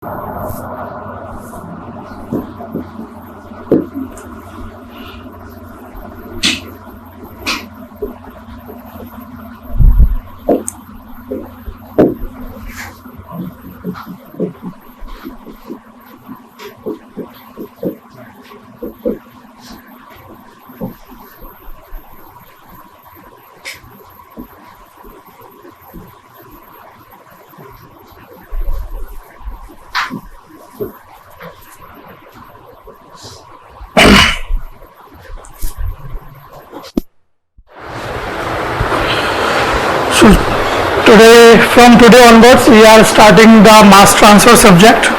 So from today onwards, we are starting the mass transfer subject.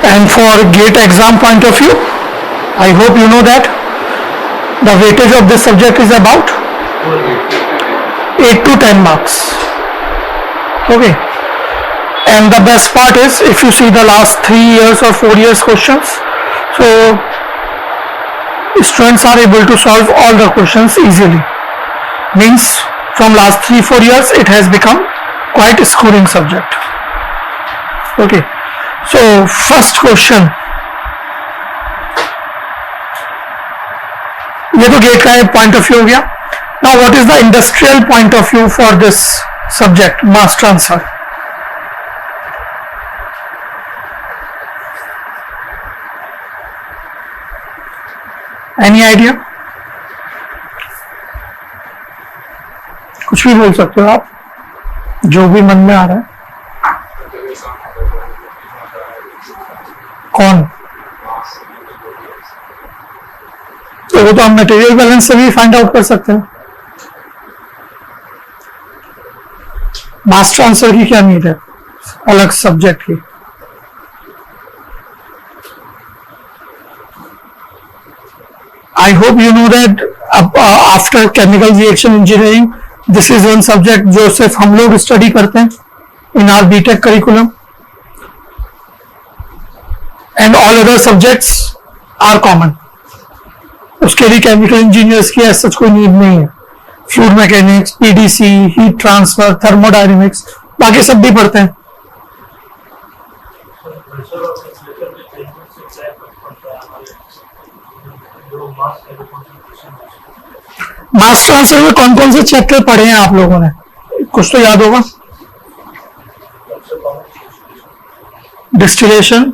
And for GATE exam point of view, I hope you know that the weightage of this subject is about 8 to 10 marks. Okay. And the best part is, if you see the last 3 years or 4 years questions, so students are able to solve all the questions easily. Means from last 3-4 years it has become quite a scoring subject. Okay, so first question, ये तो gate का point of view हो गया. Now what is the industrial point of view for this subject mass transfer? Any idea? कुछ भी बोल सकते हो आप, जो भी मन में आ रहा है. कौन? तो वो तो हम मटेरियल बैलेंस से भी फाइंड आउट कर सकते हैं. मास ट्रांसफर की क्या नीड है अलग सब्जेक्ट की? I hope you know that after chemical reaction engineering, this is one subject जो सिर्फ हम लोग स्टडी करते हैं in our BTech curriculum, and all other subjects are common. उसके लिए केमिकल इंजीनियर्स की ऐसा कोई नीड नहीं है. Fluid mechanics, PDC, heat transfer, thermodynamics, बाकी सब भी पढ़ते हैं. मास ट्रांसफर में कौन कौन से चैप्टर पढ़े हैं आप लोगों ने? कुछ तो याद होगा. डिस्टिलेशन,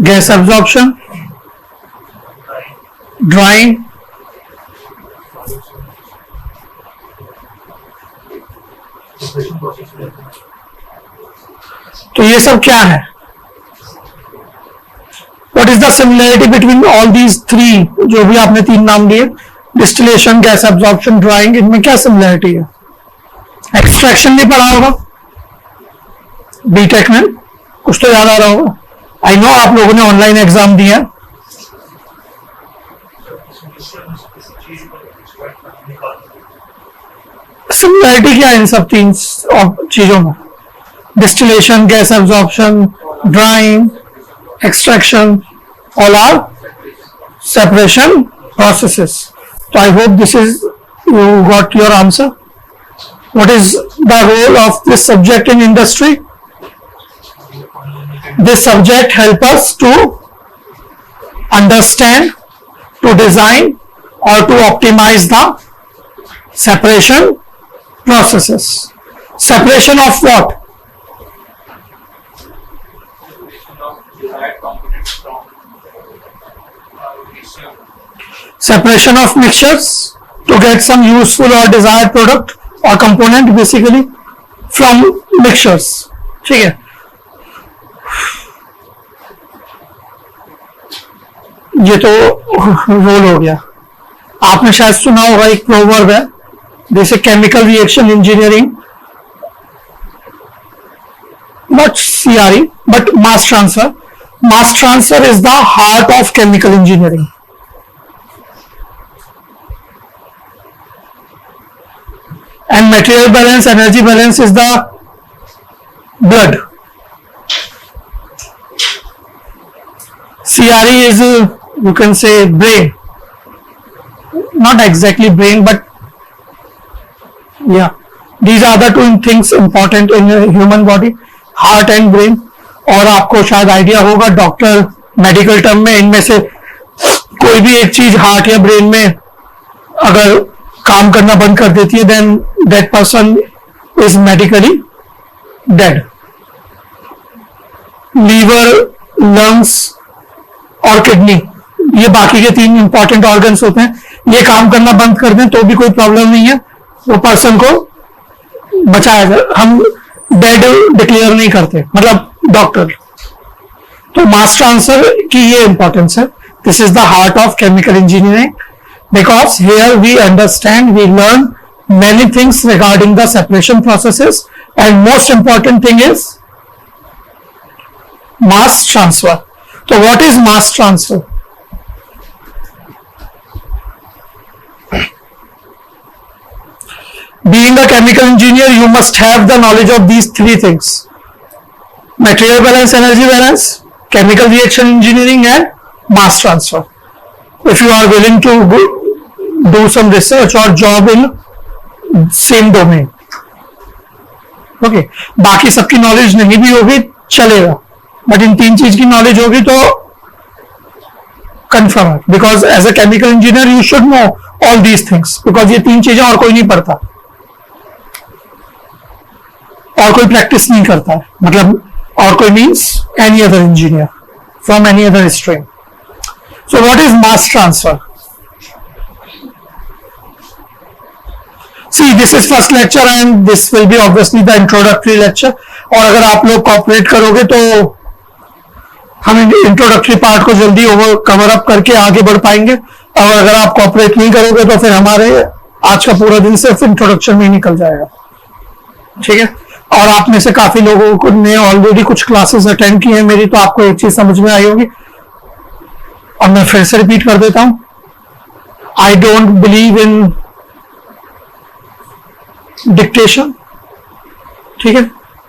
गैस एब्जॉर्प्शन, ड्राइंग, तो ये सब क्या है? What is the similarity between all these three? जो भी आपने 3 नाम दिए, डिस्टिलेशन, गैस एब्जॉर्प्शन, ड्राइंग, इनमें क्या सिमिलरिटी है? एक्सट्रैक्शन नहीं पढ़ा होगा बीटेक में, कुछ तो याद आ रहा होगा. आई नो आप लोगों ने ऑनलाइन एग्जाम दिया. सिमिलरिटी क्या है इन सब 3 चीजों में? Distillation, gas absorption, drawing, extraction, all are separation processes. So I hope this is, you got your answer. What is the role of this subject in industry? This subject help us to understand, to design or to optimize the separation processes. Separation of what? Separation of mixtures to get some useful or desired product or component basically from mixtures. ठीक है. ये तो role हो गया. आपने शायद सुना होगा एक प्रोवर्ब है, जैसे chemical reaction engineering, not CRE but mass transfer. Mass transfer is the heart of chemical engineering. And material balance, energy balance is the blood. CRE is, you can say, brain. Not exactly brain, but yeah, These are the two things important in human body, heart and brain. और आपको शायद idea होगा doctor medical term में इनमें से कोई भी एक चीज हार्ट या ब्रेन में अगर काम करना बंद कर देती है then that person is medically dead. Liver, lungs और किडनी, ये बाकी के 3 इंपॉर्टेंट ऑर्गन्स होते हैं. ये काम करना बंद कर दें तो भी कोई प्रॉब्लम नहीं है, वो पर्सन को बचाया जाए. हम डेड डिक्लेयर नहीं करते, मतलब डॉक्टर. तो मास ट्रांसफर की ये इंपॉर्टेंस है. This is the heart of chemical engineering because here we understand, we learn many things regarding the separation processes, and most important thing is mass transfer. So what is mass transfer? Being a chemical engineer, you must have the knowledge of these 3 things: material balance, energy balance, chemical reaction engineering, and mass transfer. If you are willing to do some research or job in same domain. Okay, बाकी सबकी knowledge नहीं भी होगी चलेगा, but in 3 चीज की knowledge होगी तो कंफर्म है. Because as a chemical engineer you should know all these things, because ये 3 चीजें और कोई नहीं पढ़ता और कोई प्रैक्टिस नहीं करता है. मतलब और कोई means any other engineer from any other stream. So what is mass transfer? See, this is first lecture and this will be obviously the introductory lecture. और अगर आप लोग कॉपरेट करोगे तो हम इंट्रोडक्टरी पार्ट को जल्दी ओवर कवर अप करके आगे बढ़ पाएंगे. और अगर आप कॉपरेट नहीं करोगे तो फिर हमारे आज का पूरा दिन सिर्फ इंट्रोडक्शन में ही निकल जाएगा. ठीक है. और आप में से काफी लोगों को ने ऑलरेडी कुछ क्लासेस अटेंड की है मेरी, तो आपको एक चीज समझ में आई होगी और मैं फिर से रिपीट कर देता हूं. I don't believe in dictation. ठीक है.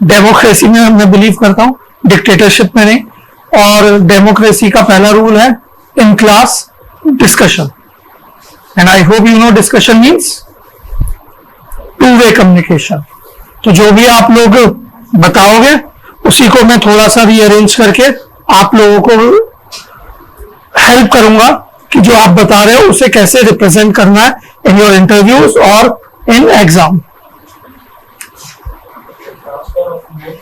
डेमोक्रेसी में मैं बिलीव करता हूं, डिक्टेटरशिप में नहीं. और डेमोक्रेसी का पहला रूल है in class discussion. And I hope you know discussion means two way communication. तो जो भी आप लोग बताओगे उसी को मैं थोड़ा सा रीअरेंज करके आप लोगों को हेल्प करूंगा कि जो आप बता रहे हो उसे कैसे रिप्रेजेंट करना है इन योर इंटरव्यूज और in exam.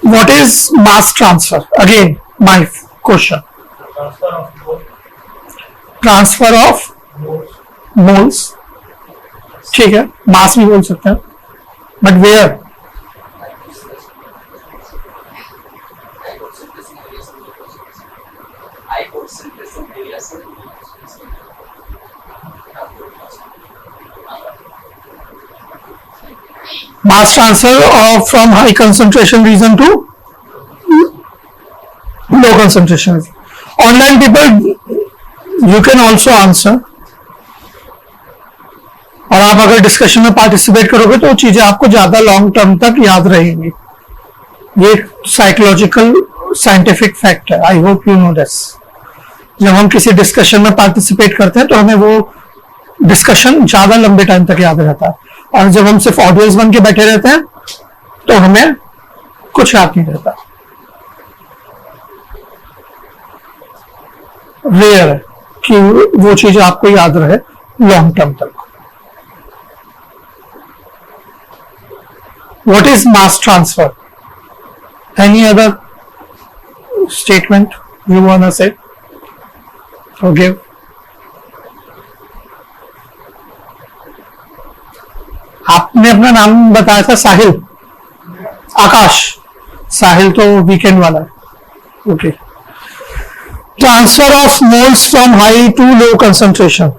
What is mass transfer? Again, my question. Transfer of moles. ठीक है, mass भी बोल सकते हैं, but where? Mass transfer of from high concentration region to low concentration region. Online people, you can also answer. और आप अगर discussion में पार्टिसिपेट करोगे तो चीजें आपको ज्यादा लॉन्ग टर्म तक याद रहेंगी. ये साइकोलॉजिकल साइंटिफिक फैक्ट है. I hope you know this. जब हम किसी डिस्कशन में पार्टिसिपेट करते हैं तो हमें वो डिस्कशन ज्यादा लंबे टाइम तक याद रहता है. और जब हम सिर्फ ऑडियंस बन के बैठे रहते हैं तो हमें कुछ याद नहीं रहता. रेयर है कि वो चीज आपको याद रहे लॉन्ग टर्म तक. What is mass transfer? Any other statement you want to say? Okay. आपने अपना नाम बताया था साहिल, आकाश. साहिल तो वीकेंड वाला है. Okay. Transfer of moles from high to low concentration.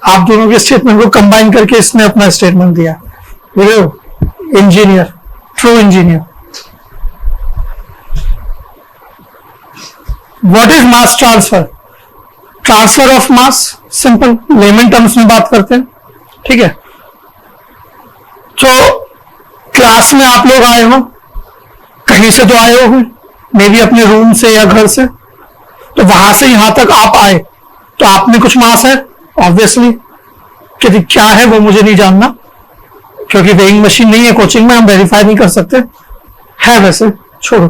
आप दोनों के स्टेटमेंट को कंबाइन करके इसने अपना स्टेटमेंट दिया. Engineer, true engineer. What is mass transfer? Transfer of mass. Simple lemon terms में बात करते हैं. ठीक है. तो क्लास में आप लोग आए हो, कहीं से तो आए हो, मे बी अपने रूम से या घर से. तो वहां से यहां तक आप आए तो आप में कुछ मास है ऑब्वियसली. कि क्या है वो मुझे नहीं जानना, क्योंकि वेइंग मशीन नहीं है कोचिंग में, हम वेरीफाई नहीं कर सकते, है वैसे छोड़ो।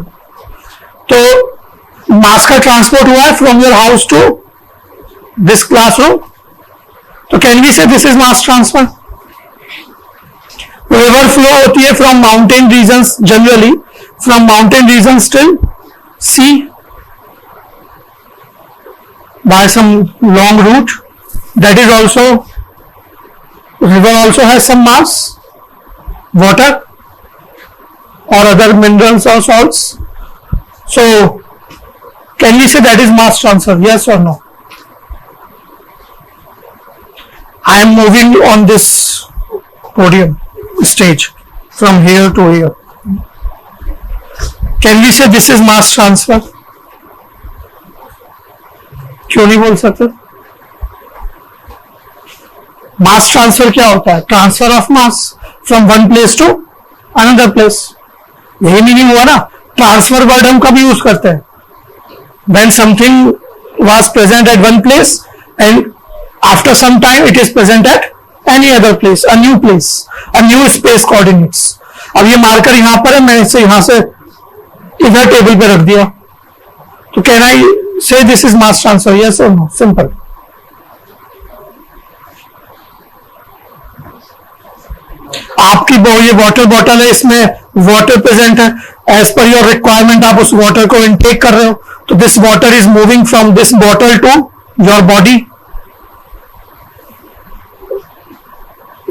तो मास का ट्रांसपोर्ट हुआ है from your house to this classroom, तो can we say this is mass transfer. River flow होती है from mountain regions, generally from mountain regions till sea by some long route, that is also, river also has some mass, water or other minerals or salts. So can we say that is mass transfer, yes or no? I am moving on this podium stage from here to here. Can we say this is mass transfer? क्यों नहीं बोल सकते? Mass transfer क्या होता है? Transfer of mass from one place to another place, यही meaning हुआ ना। ट्रांसफर वर्ड हम कब यूज करते हैं? When something was present at one place and after some time it is present at any other place, a new space coordinates. अब ये marker यहां पर है, मैं इसे यहां से इधर टेबल पे रख दिया, तो can I say this is mass transfer, yes or no? Simple. आपकी ये वाटर बॉटल है, इसमें वाटर प्रेजेंट है, एज पर योर रिक्वायरमेंट आप उस वाटर को इनटेक कर रहे हो, तो this water is moving from this bottle to your body.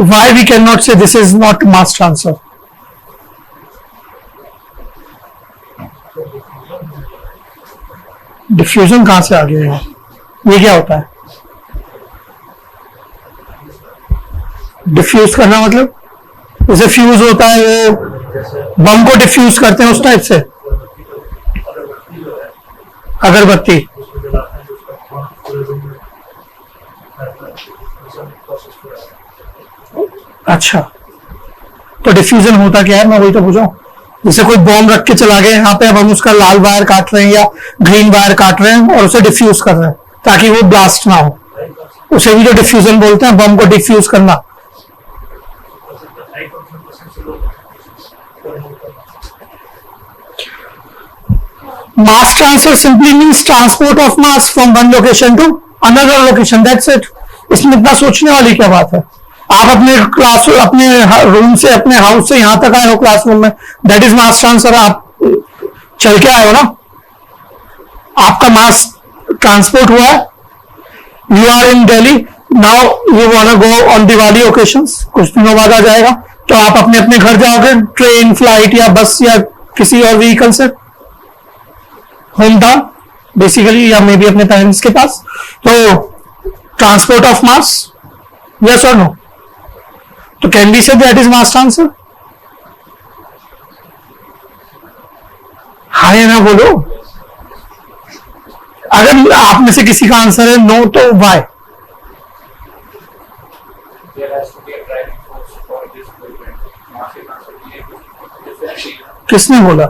Why we can not say this is not mass transfer? Diffusion कहां से आ गया है? ये क्या होता है? डिफ्यूज करना मतलब जैसे फ्यूज होता है, वो बम को डिफ्यूज करते हैं उस टाइप से। अगरबत्ती, अच्छा, तो डिफ्यूजन होता क्या है? मैं वही तो पूछा। जैसे कोई बॉम्ब रख के चला गया यहाँ पे, अब हम उसका लाल वायर काट रहे हैं या ग्रीन वायर काट रहे हैं और उसे डिफ्यूज कर रहे हैं ताकि वो ब्लास्ट ना हो, उसे भी तो डिफ्यूजन बोलते हैं, बम को डिफ्यूज करना। Mass transfer simply means transport of mass from one location to another location. That's it. इसमें इतना सोचने वाली क्या बात है? आप अपने क्लास, अपने रूम से, अपने हाउस से यहां तक आए हो क्लासरूम में, दैट इज मास ट्रांसफर। आप चल के आए हो ना, आपका मास ट्रांसपोर्ट हुआ है। You are in Delhi now, you want go on Diwali occasions, कुछ दिनों बाद आ जाएगा, तो आप अपने अपने घर जाओगे, ट्रेन, फ्लाइट या बस या किसी और व्हीकल से, होम टाउन बेसिकली, या मे बी अपने पेरेंट्स के पास। तो transport of mass, yes or no? तो कैन बी से दैट इज मास ट्रांसफर? हाँ या ना बोलो। अगर आप में से किसी का आंसर है नो, तो वाई? किसने बोला?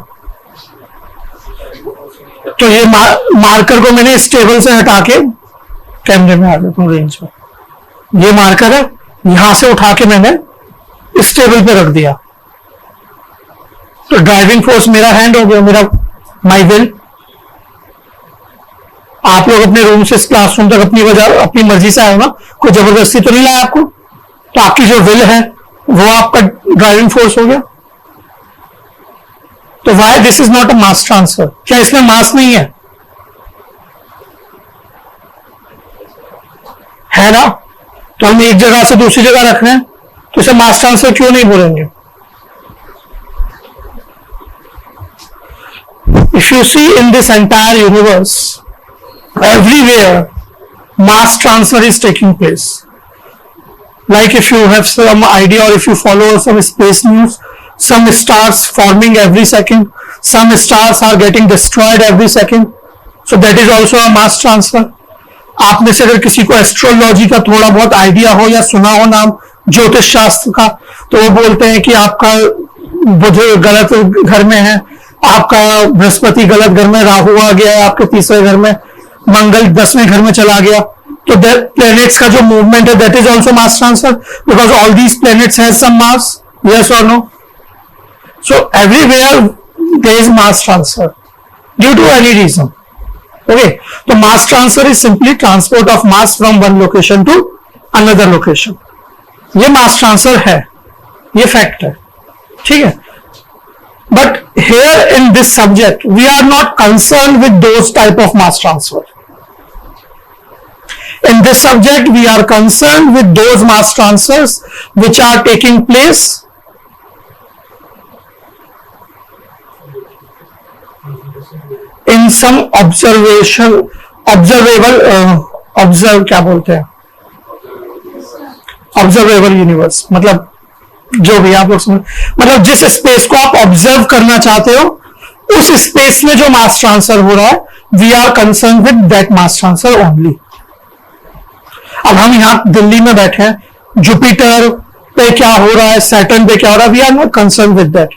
तो ये मार्कर को मैंने इस टेबल से हटा के, कैमरे में आ गया तुम रेंज में, ये मार्कर है, यहां से उठा के मैंने इस टेबल पे रख दिया, तो ड्राइविंग फोर्स मेरा हैंड हो गया, मेरा माई विल। आप लोग अपने रूम से इस क्लासरूम तक अपनी वजह, अपनी मर्जी से आए हो ना, कोई जबरदस्ती तो नहीं लाया आपको, तो आपकी जो विल है वो आपका ड्राइविंग फोर्स हो गया। तो why this is not a mass transfer? क्या इसमें मास नहीं है? है ना? तो हम एक जगह से दूसरी जगह रख रहे हैं, तो इसे मास ट्रांसफर क्यों नहीं बोलेंगे? If you see in this entire universe, everywhere mass transfer is taking place. Like if you have some idea, or if you follow some space news, some stars forming every second, some stars are getting destroyed every second, so that is also a mass transfer. आप में से अगर किसी को astrology का थोड़ा बहुत idea हो या सुना हो नाम ज्योतिष शास्त्र का, तो वो बोलते हैं कि आपका बुध गलत घर में है, आपका बृहस्पति गलत घर में, राहु आ गया है आपके तीसरे घर में, मंगल 10वें घर में चला गया, तो प्लैनेट्स का जो मूवमेंट है that is also mass transfer, because all these planets have some mass, Yes or no? So everywhere there is mass transfer due to any reason. Okay, so mass transfer is simply transport of mass from one location to another location. ये mass transfer है, ये fact है, ठीक है. But here in this subject we are not concerned with those type of mass transfer. In this subject we are concerned with those mass transfers which are taking place in some क्या बोलते हैं, observable universe. मतलब जो भी आप लोग समझ, मतलब जिस स्पेस को आप ऑब्जर्व करना चाहते हो उस स्पेस में जो मास ट्रांसफर हो रहा है, we are concern with that mass transfer only. अब हम यहां दिल्ली में बैठे हैं, जुपिटर पे क्या हो रहा है, सैटर्न पे क्या हो रहा है, we are not concern with that.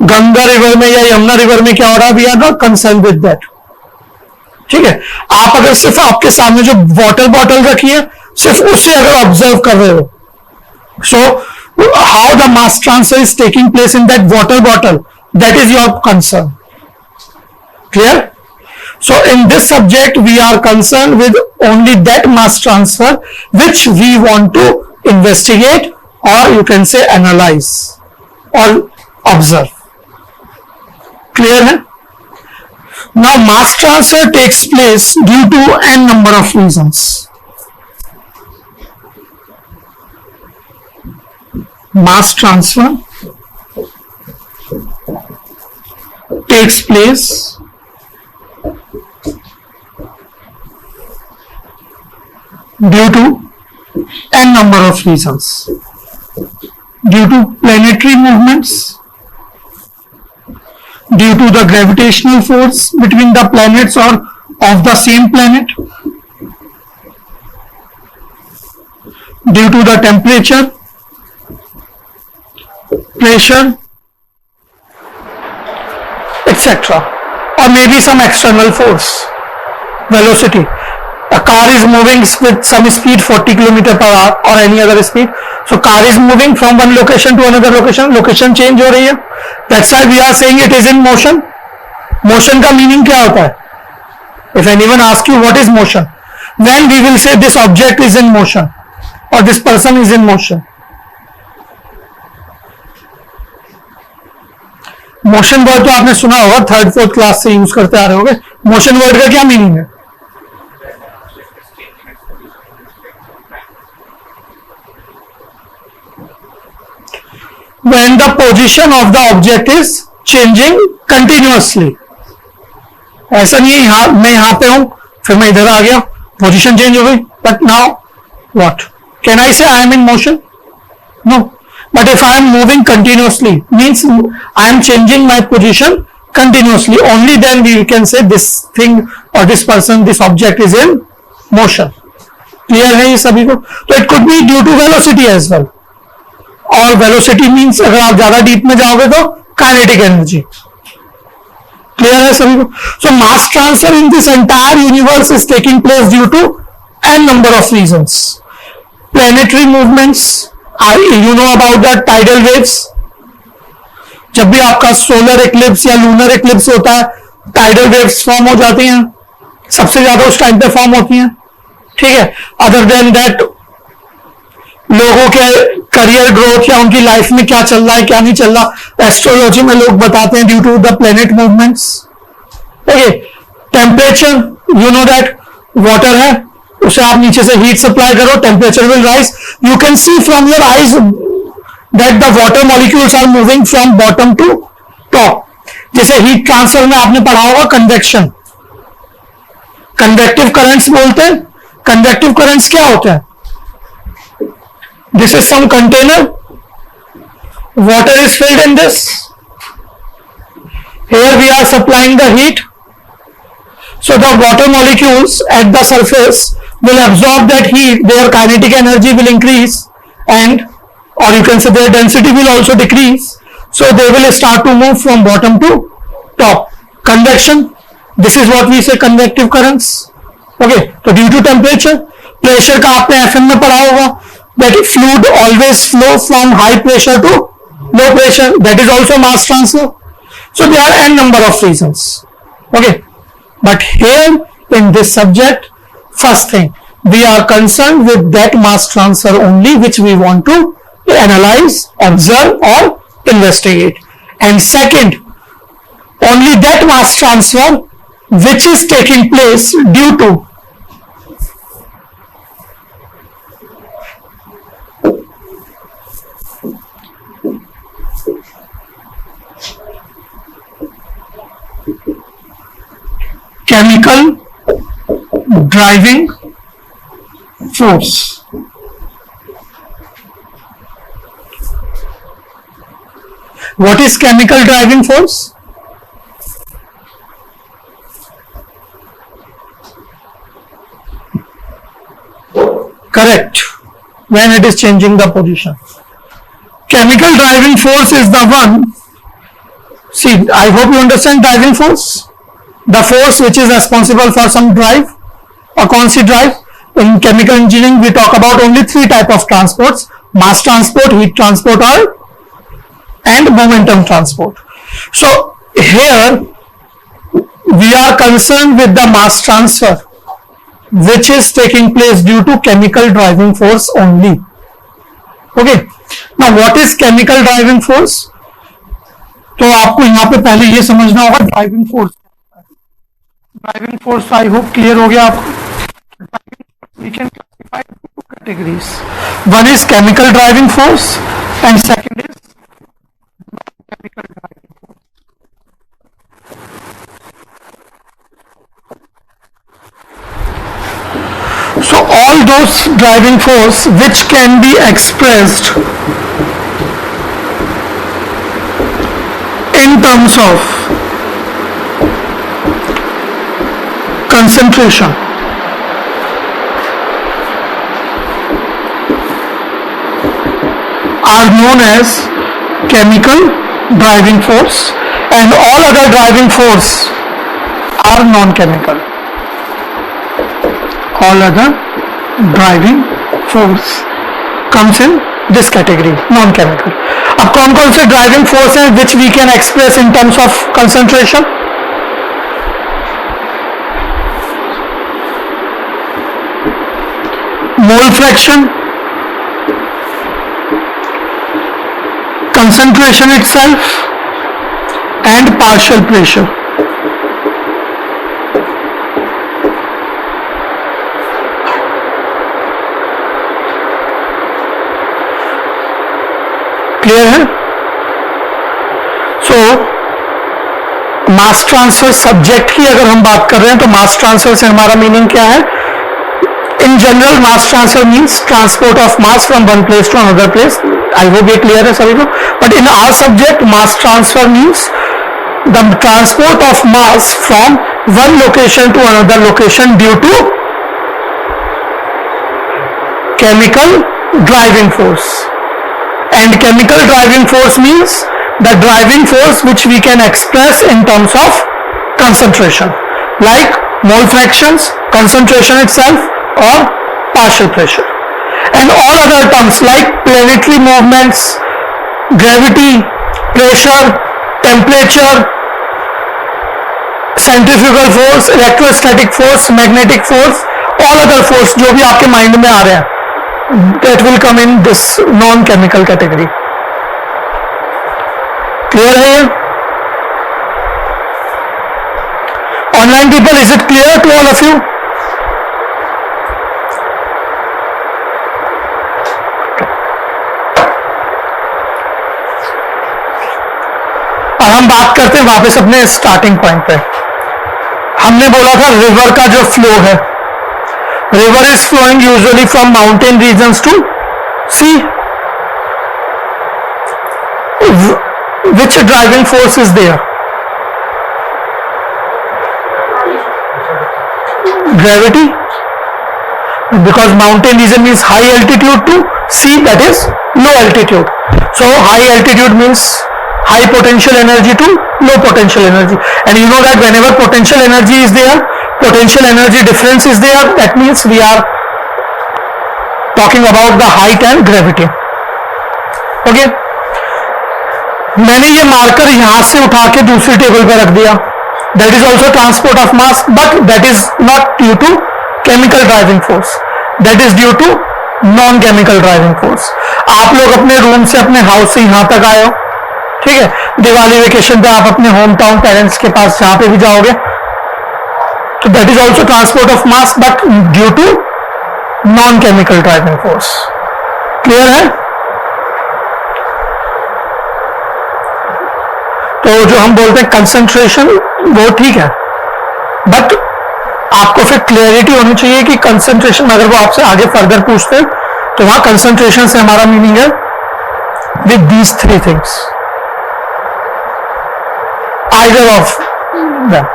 Ganga river में या यमुना रिवर में क्या हो रहा है, we are not concern with that. ठीक है. आप अगर सिर्फ आपके सामने जो वाटर बॉटल रखी है, सिर्फ उसे अगर ऑब्जर्व कर रहे हो, so how the mass transfer is taking place in that water bottle, that is your concern. Clear? So in this subject we are concerned with only that mass transfer which we want to investigate, or you can say analyze or observe. Clear hai? Now mass transfer takes place due to n number of reasons. Mass transfer takes place due to n number of reasons. Due to planetary movements, due to the gravitational force between the planets or of the same planet, due to the temperature, pressure, etc., or maybe some external force, velocity. A car is moving with some speed 40 km/h or any other speed. So car is moving from one location to another location. Location change हो रही है. That's why we are saying it is in motion. Motion का meaning क्या होता है? If anyone asks you what is motion, then we will say this object is in motion or this person is in motion. Motion word तो आपने सुना होगा, third fourth class से use करते आ रहे होंगे. मोशन वर्ड का क्या मीनिंग है? When the position of the object is changing continuously. ऐसा नहीं है मैं यहां पे हूं फिर मैं इधर आ गया, पोजीशन चेंज हो गई, but now what can I say I am in motion? No. But if I am moving continuously, means I am changing my position continuously, only then we can say this thing or this person, this object is in motion. Clear है ये सभी को? तो it could be due to velocity as well. और velocity means अगर आप ज्यादा deep में जाओगे तो kinetic energy. Clear है सभी को? So mass transfer in this entire universe is taking place due to n number of reasons. Planetary movements. You know about the tidal waves. जब भी आपका सोलर इक्लिप्स या लूनर इक्लिप्स होता है, tidal waves form हो जाती हैं, सबसे ज्यादा उस टाइम पे फॉर्म होती हैं. ठीक है. अदर देन दैट लोगों के करियर ग्रोथ या उनकी लाइफ में क्या चल रहा है क्या नहीं चल रहा, एस्ट्रोलॉजी में लोग बताते हैं due to the planet movements. Okay. Temperature, you know that water है, उसे आप नीचे से हीट सप्लाई करो, temperature will rise. You can see from your eyes that the water molecules are moving from bottom to top. जैसे heat transfer में आपने पढ़ा होगा कन्वेक्शन, कन्वेक्टिव करंट्स बोलते हैं. कन्वेक्टिव करंट्स क्या होते हैं? This is some container, water is filled in this, here we are supplying the heat. So the water molecules at the surface will absorb that heat, their kinetic energy will increase, and or you can say their density will also decrease. So they will start to move from bottom to top. Convection, this is what we say convective currents. Okay, so due to temperature, pressure का आपने FM में पढ़ा होगा that fluid always flow from high pressure to low pressure, that is also mass transfer. So there are n number of reasons. Okay, but here in this subject, first thing, we are concerned with that mass transfer only which we want to analyze, observe or investigate. And second, only that mass transfer which is taking place due to chemical driving force. What is chemical driving force? Correct. When it is changing the position. Chemical driving force is the one. See, I hope you understand driving force. The force which is responsible for some drive or constant drive. In chemical engineering, we talk about only three types of transports: mass transport, heat transport, and momentum transport. So here we are concerned with the mass transfer which is taking place due to chemical driving force only. Okay. Now what is chemical driving force? तो आपको यहाँ पे पहले ये समझना होगा driving force. Driving force I hope clear हो गया आपको. We can classify two categories. One is chemical driving force and second is chemical driving force. So all those driving force which can be expressed in terms of concentration, are known as chemical driving force, and all other driving force are non-chemical. All other driving force comes in this category, non-chemical. अब कौन कौन से driving force हैं which we can express in terms of concentration? Mole fraction, concentration itself, and partial pressure. Clear है? सो mass transfer subject की अगर हम बात कर रहे हैं तो मास ट्रांसफर से हमारा मीनिंग क्या है? In general mass transfer means transport of mass from one place to another place. I hope ये क्लियर है सभी को. But in our subject mass transfer means the transport of mass from one location to another location due to chemical driving force. And chemical driving force means the driving force which we can express in terms of concentration, like mole fractions, concentration itself, or partial pressure. And all other terms like planetary movements, gravity, pressure, temperature, centrifugal force, electrostatic force, magnetic force, all other force जो भी आपके mind में आ रहे हैं, that will come in this non-chemical category. Clear है ये? Online people, is it clear to all of you? अब हम बात करते हैं वापस अपने स्टार्टिंग पॉइंट पे. हमने बोला था रिवर का जो फ्लो है, river is flowing usually from mountain regions to sea. Which driving force is there? Gravity, because mountain region means high altitude to sea, that is low altitude. So high altitude means high potential energy to low potential energy, and you know that whenever potential energy is there, potential energy difference is there, that means we are talking about the height and gravity. Okay. मैंने ये marker यहां से उठा के दूसरी table पर रख दिया, that is also transport of mass, but that is not due to chemical driving force, that is due to non chemical driving force. आप लोग अपने रूम से अपने हाउस से यहां तक आए हो, ठीक है, दिवाली वेकेशन पे आप अपने होम टाउन पेरेंट्स के पास जहां पे भी जाओगे, तो that is also transport of mass but due to non chemical driving force. Clear है? तो जो हम बोलते हैं कंसंट्रेशन, वो ठीक है, बट आपको फिर क्लियरिटी होनी चाहिए कि कंसंट्रेशन, अगर वो आपसे आगे फर्दर पूछते हैं तो वहां कंसंट्रेशन से हमारा मीनिंग है with these three things, either of them.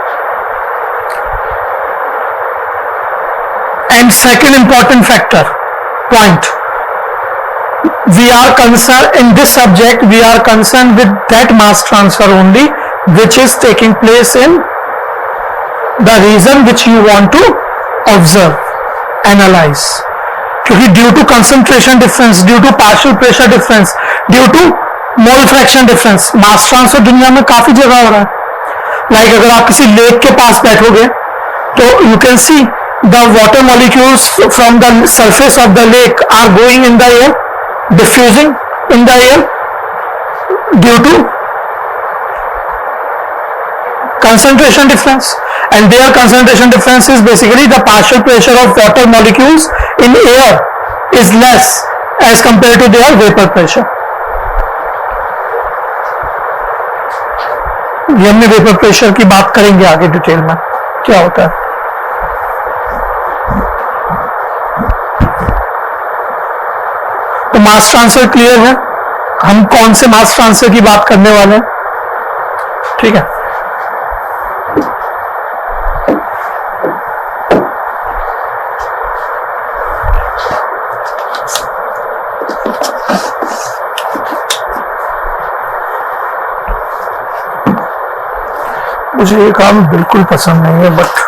And second important factor, point, we are concerned in this subject, we are concerned with that mass transfer only which is taking place in the region which you want to observe, analyze. क्योंकि due to concentration difference, due to partial pressure difference, due to mole fraction difference, mass transfer दुनिया में काफी जगह हो रहा है। Like अगर आप किसी लेक के पास बैठोगे तो you can see the water molecules from the surface of the lake are going in the air, diffusing in the air due to concentration difference, and their concentration difference is basically the partial pressure of water molecules in air is less as compared to their vapor pressure. ये हमने vapour pressure की बात करेंगे आगे detail में क्या होता है। तो मास ट्रांसफर क्लियर है, हम कौन से मास ट्रांसफर की बात करने वाले हैं, ठीक है। मुझे ये काम बिल्कुल पसंद नहीं है, बट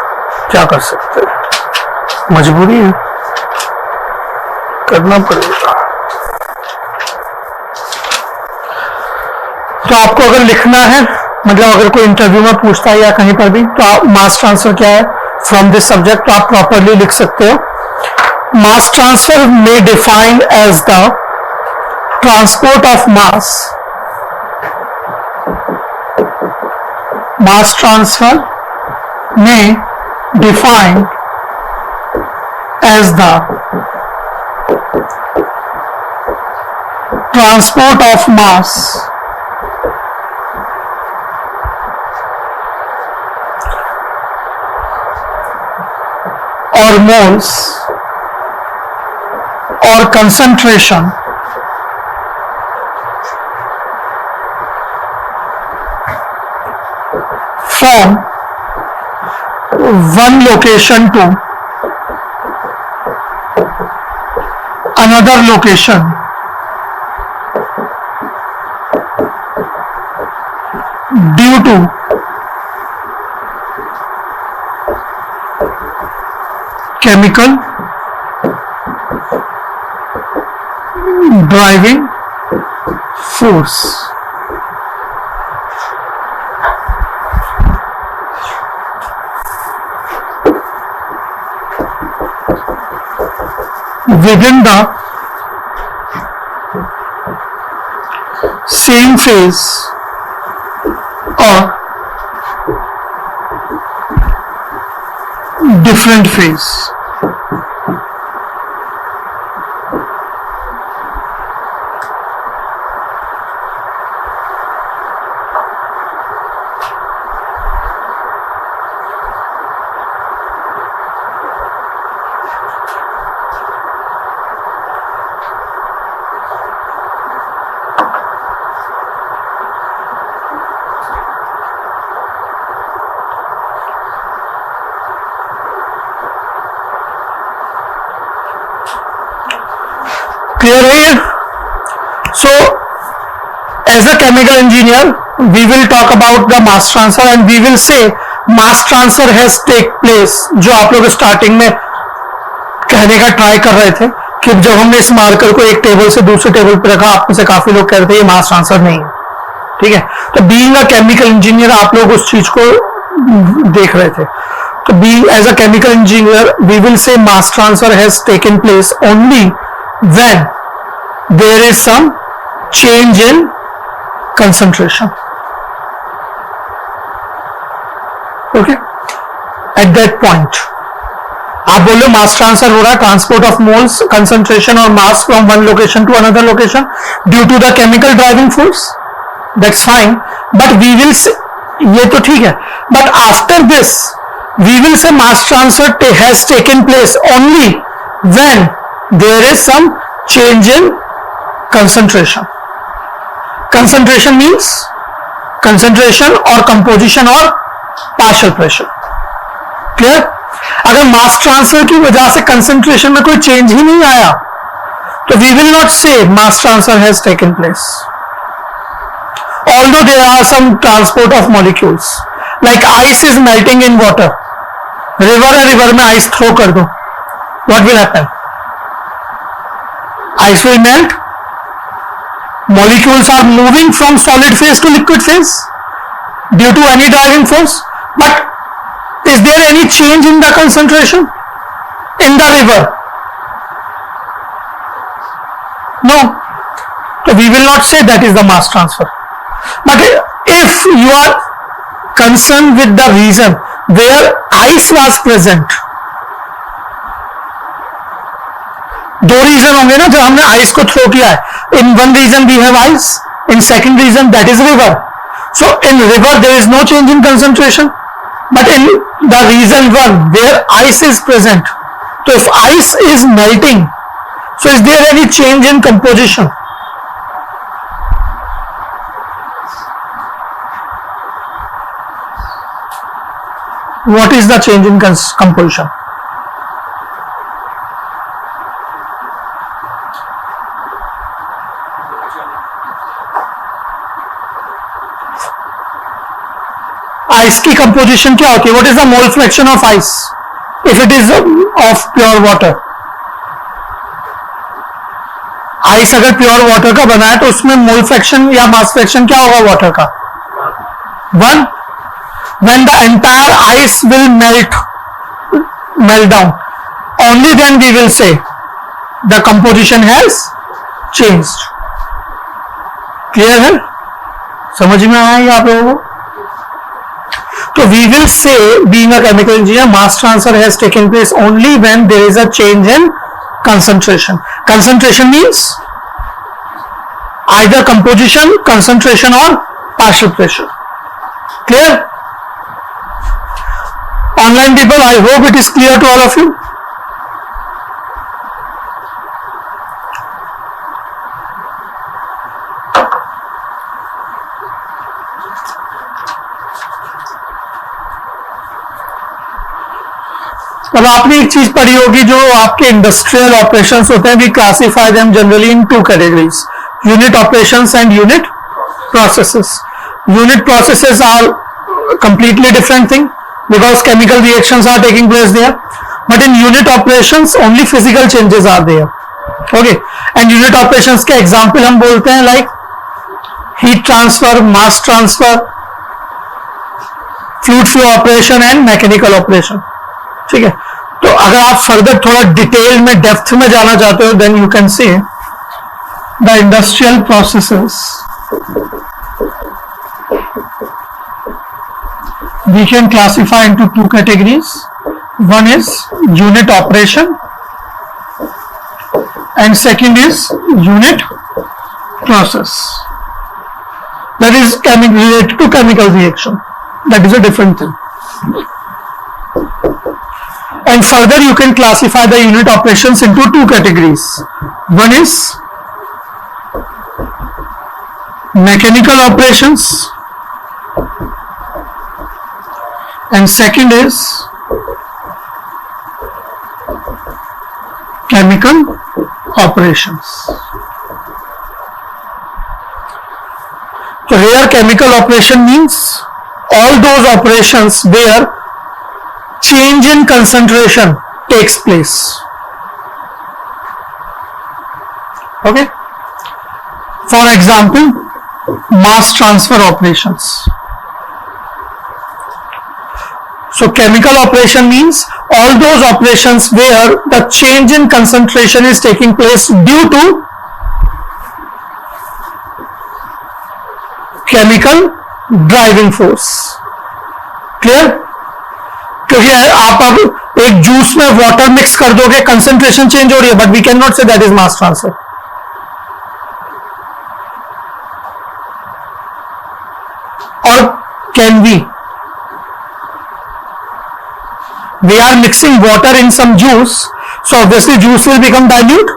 क्या कर सकते हैं, मजबूरी है, करना पड़ेगा। तो आपको अगर लिखना है, मतलब अगर कोई इंटरव्यू में पूछता है या कहीं पर भी, तो आप मास ट्रांसफर क्या है फ्रॉम दिस सब्जेक्ट, तो आप प्रॉपरली लिख सकते हो। मास ट्रांसफर में defined as the transport of mass, mass transfer may defined as the transport of mass or moles or concentration from one location to another location due to chemical driving force. Within the same phase or different phase. Clear here? So, as a chemical engineer, we will talk about the mass transfer and we will say mass transfer has take place. जो आप लोग starting में कहने का try कर रहे थे कि जब हमने इस मार्कर को एक टेबल से दूसरे टेबल पर रखा, आप में से काफी लोग कह रहे थे ये मास ट्रांसफर नहीं है, ठीक है, तो बीइंग अ केमिकल इंजीनियर आप लोग उस चीज को देख रहे थे. तो being as a chemical engineer we will say mass transfer has taken place only when there is some change in concentration. Okay, at that point आप बोलो मास ट्रांसफर हो रहा है, ट्रांसपोर्ट ऑफ मोल्स, कंसंट्रेशन और mass from one location to another location due to the chemical driving force, that's fine. But we will say, ये तो ठीक है, but after this we will say mass transfer has taken place only when there is some change in concentration. Concentration means concentration और composition और partial pressure. Clear? अगर mass transfer की वजह से कंसंट्रेशन में कोई चेंज ही नहीं आया तो वी विल नॉट से mass transfer has taken place. Although there are some transport of molecules, like ice is melting in water. River है, river में ice throw कर दो, what will happen? Ice will melt. Molecules are moving from solid phase to liquid phase due to any driving force. But is there any change in the concentration in the river? No. So we will not say that is the mass transfer. But if you are concerned with the region where ice was present, दो region होंगे ना जब हमने ice को throw किया है. In one region we have ice, in second region that is river. So in river there is no change in concentration, but in the region one where ice is present, तो if ice is melting, so is there any change in composition? What is the change in composition? Ice की composition क्या होती है? What is the mole fraction of ice if it is of pure water? Ice अगर pure water का बना है तो उसमें मोल फ्रैक्शन या मास फ्रैक्शन क्या होगा वाटर का? 1. When the entire ice will melt down, only then we will say the composition has changed. Clear है? समझ में आया ये आप लोगों को? तो we will say, being a chemical engineer, mass transfer has taken place only when there is a change in concentration. Concentration means either composition, concentration or partial pressure. Clear? Online people, I hope it is clear to all of you. अब आपने एक चीज पढ़ी होगी जो आपके industrial operations होते हैं, we classify them generally in 2 categories, unit operations and unit processes. Unit processes are completely different thing because chemical reactions are taking place there, but in unit operations only physical changes are there. Okay, and unit operations के example हम बोलते हैं like heat transfer, mass transfer, fluid flow operation and mechanical operation. ठीक है, तो अगर आप further थोड़ा डिटेल में डेप्थ में जाना चाहते हो then you can say the industrial processes we can classify into 2 categories. One is unit operation and second is unit process. That is related to chemical reaction. That is a different thing. And further you can classify the unit operations into 2 categories. One is mechanical operations and second is chemical operations. So here chemical operation means all those operations where change in concentration takes place. Okay, for example mass transfer operations. So chemical operation means all those operations where the change in concentration is taking place due to chemical driving force. Clear? क्योंकि आप अब एक juice में water mix कर दोगे, concentration change हो रही है, but we can not say that is mass transfer. और can we are mixing water in some juice, so obviously juice will become dilute,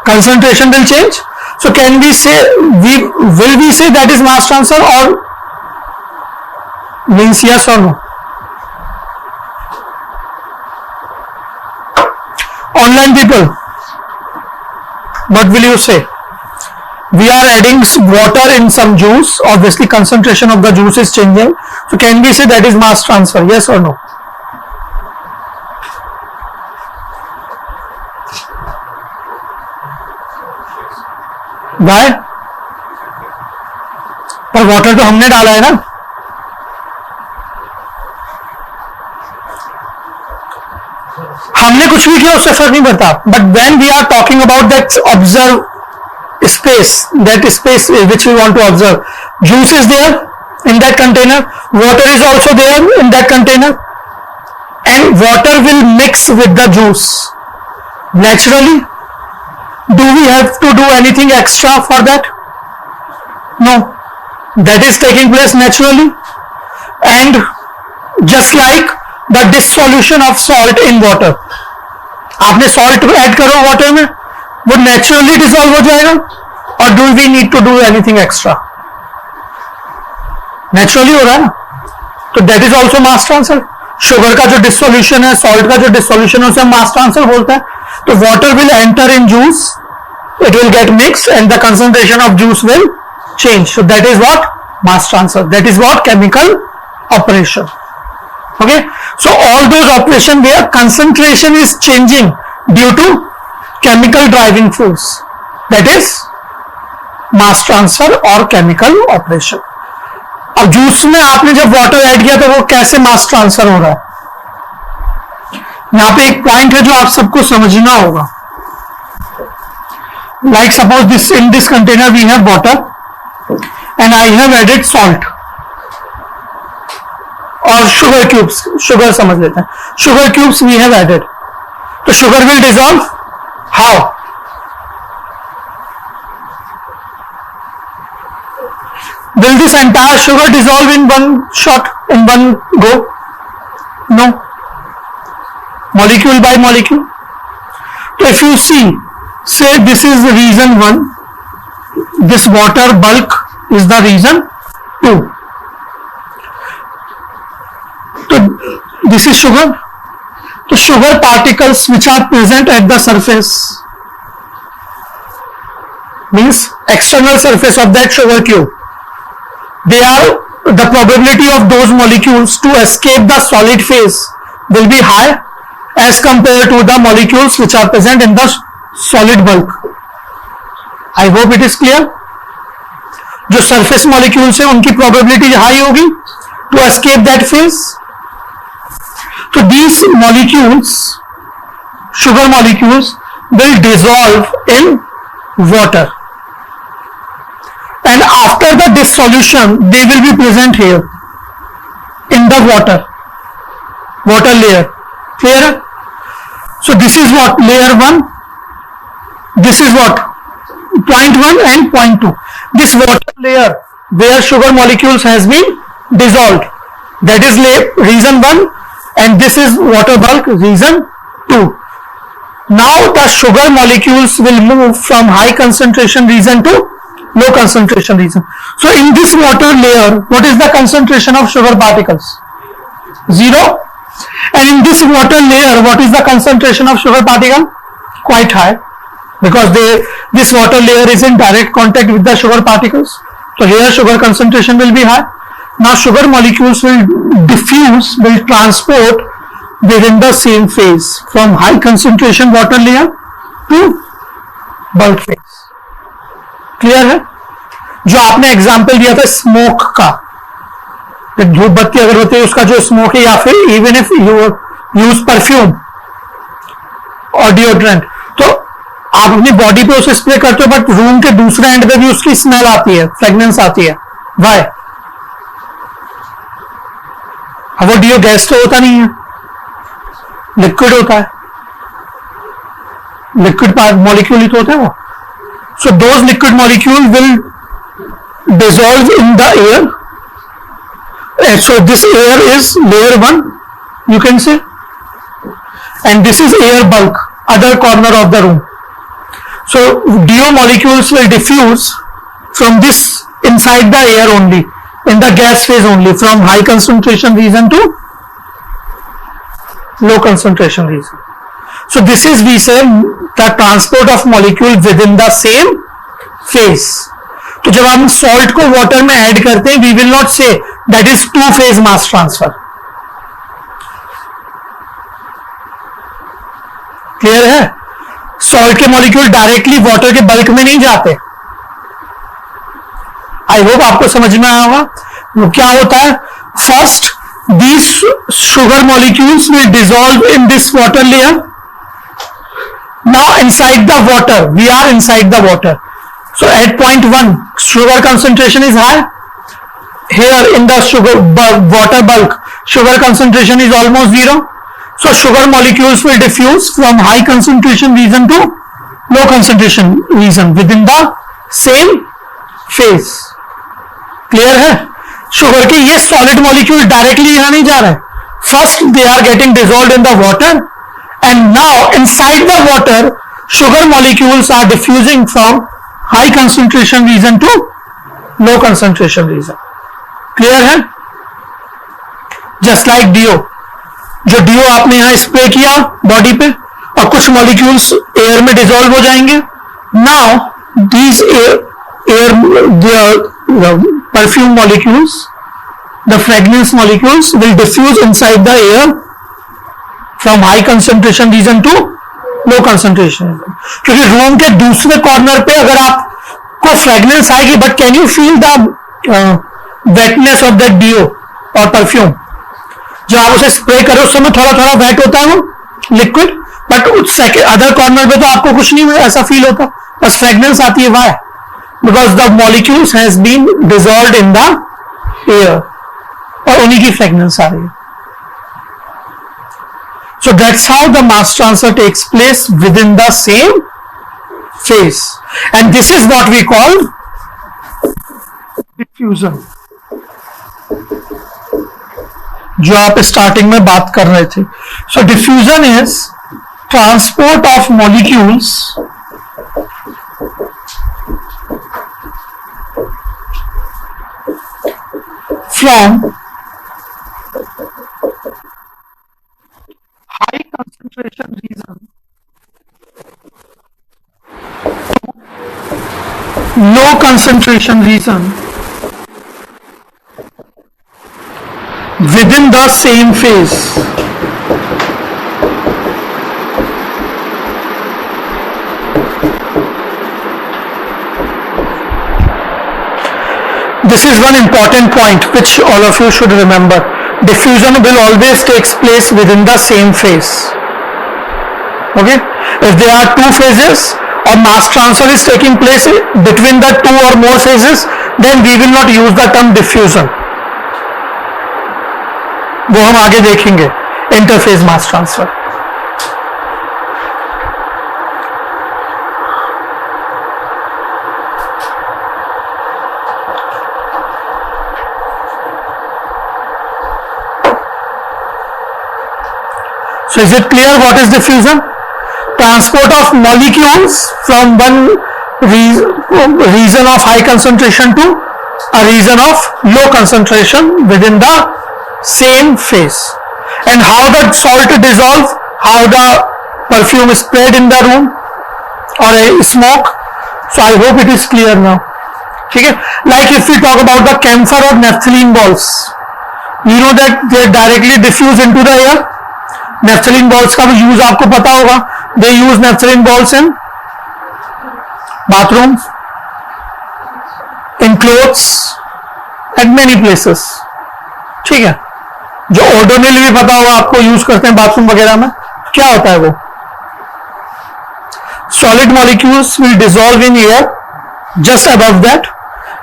concentration will change. So can we say, will we say that is mass transfer, or means yes or no? Online people, what will you say? We are adding water in some juice, obviously concentration of the juice is changing, so can we say that is mass transfer, yes or no? Why? पर water तो हमने डाला है ना. हमने कुछ भी किया उससे फर्क नहीं पड़ता. But when we are talking about that observe space, that space which we want to observe, juice is there in that container, water is also there in that container, and water will mix with the juice naturally. Do we have to do anything extra for that? No, that is taking place naturally. And just like the dissolution of salt in water, आपने salt add करो water में, वो naturally dissolve हो जाएगा, और do we need to do anything extra? Naturally हो रहा है ना. तो that is also mass transfer. Sugar का जो dissolution है, salt का जो dissolution है, उसे mass transfer बोलते हैं. तो water will enter in juice, it will get mixed, and the concentration of juice will change. So that is what mass transfer. That is what chemical operation. Okay. So all those operations where concentration is changing due to chemical driving force, that is mass transfer or chemical operation. अब juice में आपने जब water add किया तो वो कैसे mass transfer हो रहा है? यहां पे एक पॉइंट है जो आप सबको समझना होगा. Like suppose this, in this container we have water and I have added salt और sugar cubes. sugar समझ लेते हैं. sugar cubes we have added. तो sugar will dissolve. How? Will this entire sugar dissolve in one shot, in one go? No. Molecule by molecule. So if you see, say this is the reason 1, this water bulk is the reason 2. So this is sugar. So sugar particles which are present at the surface, means external surface of that sugar cube, they are, the probability of those molecules to escape the solid phase will be high as compared to the molecules which are present in the solid bulk. I hope it is clear. जो surface molecules है उनकी probability high होगी to escape that phase. So these molecules, sugar molecules, will dissolve in water, and after the dissolution they will be present here in the water layer. Clear? So this is what layer 1, this is what point 1 and point 2. This water layer where sugar molecules has been dissolved, that is reason 1, and this is water bulk, reason 2. Now the sugar molecules will move from high concentration region to low concentration region. So in this water layer, what is the concentration of sugar particles? 0. And in this water layer, what is the concentration of sugar particle? Quite high, because this water layer is in direct contact with the sugar particles. So here sugar concentration will be high. Now sugar molecules will diffuse, will transport within the same phase from high concentration water layer to bulk phase. Clear है? जो आपने example दिया था smoke का, धूप बत्ती अगर होती है उसका जो स्मोक है, या फिर even if you use perfume और डिओड्रेंट, तो आप अपनी बॉडी पे उसे स्प्रे करते हो, बट रूम के दूसरे एंड पे भी उसकी स्मेल आती है, फ्रेग्रेंस आती है। वाई? अब वो डिओ गैस तो होता नहीं है, लिक्विड होता है, लिक्विड मॉलिक्यूल ही तो होता है वो। So those liquid molecule will dissolve in the air, and so this air is layer 1, you can say, and this is air bulk, other corner of the room. So DO molecules will diffuse from this inside the air only, in the gas phase only, from high concentration region to low concentration region. So this is, we say, the transport of molecule within the same phase. तो जब हम salt को water में add करते हैं, we will not say that is two phase mass transfer. Clear है? Salt के molecule directly water के बल्क में नहीं जाते। आई होप आपको समझ में आया होगा। वो क्या होता है, first these sugar molecules will dissolve in this water layer. Now inside the water, we are inside the water. So at point 1, sugar concentration is high. Here in the water bulk, sugar concentration is almost 0. So sugar molecules will diffuse from high concentration region to low concentration region within the same phase. Clear है? Sugar के ये solid molecule directly यहाँ नहीं जा रहे. First they are getting dissolved in the water, and now inside the water, sugar molecules are diffusing from high concentration region to low concentration region. Clear है? Just like deo, जो deo आपने यहां spray किया body पे और कुछ molecules air में dissolve हो जाएंगे। Now these air perfume molecules, the fragrance molecules will diffuse inside the air from high concentration region to low concentration. क्योंकि रूम के दूसरे कॉर्नर पे अगर आपको फ्रेग्रेंस आएगी, but can you feel the wetness of that deo और perfume? जब आप उसे स्प्रे करो उस समय थोड़ा थोड़ा वेट होता है वो लिक्विड, बट अदर कॉर्नर पे तो आपको कुछ नहीं ऐसा फील होता, बस फ्रेग्रेंस आती है। Why? Because the molecules has been dissolved in the air और उन्हीं की फ्रेग्रेंस आ रही है। So that's how the mass transfer takes place within the same phase, and this is what we call diffusion, जो आप starting में बात कर रहे थे। So diffusion is transport of molecules from high concentration region to low concentration region within the same phase. This is one important point which all of you should remember. Diffusion will always takes place within the same phase. Okay? If there are two phases or mass transfer is taking place between the two or more phases, then we will not use the term diffusion. वो हम आगे देखेंगे, interphase mass transfer. So is it clear what is diffusion? Transport of molecules from one region of high concentration to a region of low concentration within the same phase. And how the salt dissolve, how the perfume is spread in the room or a smoke. So I hope it is clear now. ठीक है? Like if we talk about the camphor or naphthalene balls, you know that they directly diffuse into the air. Naphthalene balls का भी use आपको पता होगा। They use naphthalene balls in bathroom, in clothes, at many places. ठीक है, जो ओडोनिल भी पता होगा आपको, यूज करते हैं बाथरूम वगैरह में। क्या होता है वो? Solid molecules will dissolve in air just above that.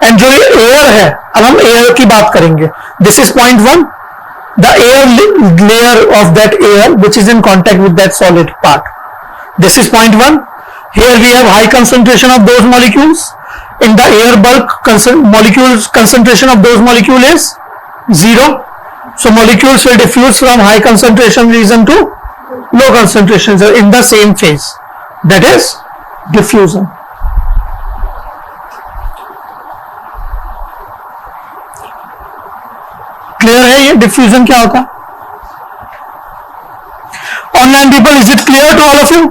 And जो एयर है, अब हम एयर की बात करेंगे, this is point one, the air layer of that air which is in contact with that solid part, this is point one. Here we have high concentration of those molecules. In the air bulk, molecules concentration of those molecule is 0. So molecules will diffuse from high concentration region to low concentration in the same phase. That is diffusion. Clear है ये diffusion क्या होता है? Online people, is it clear to all of you?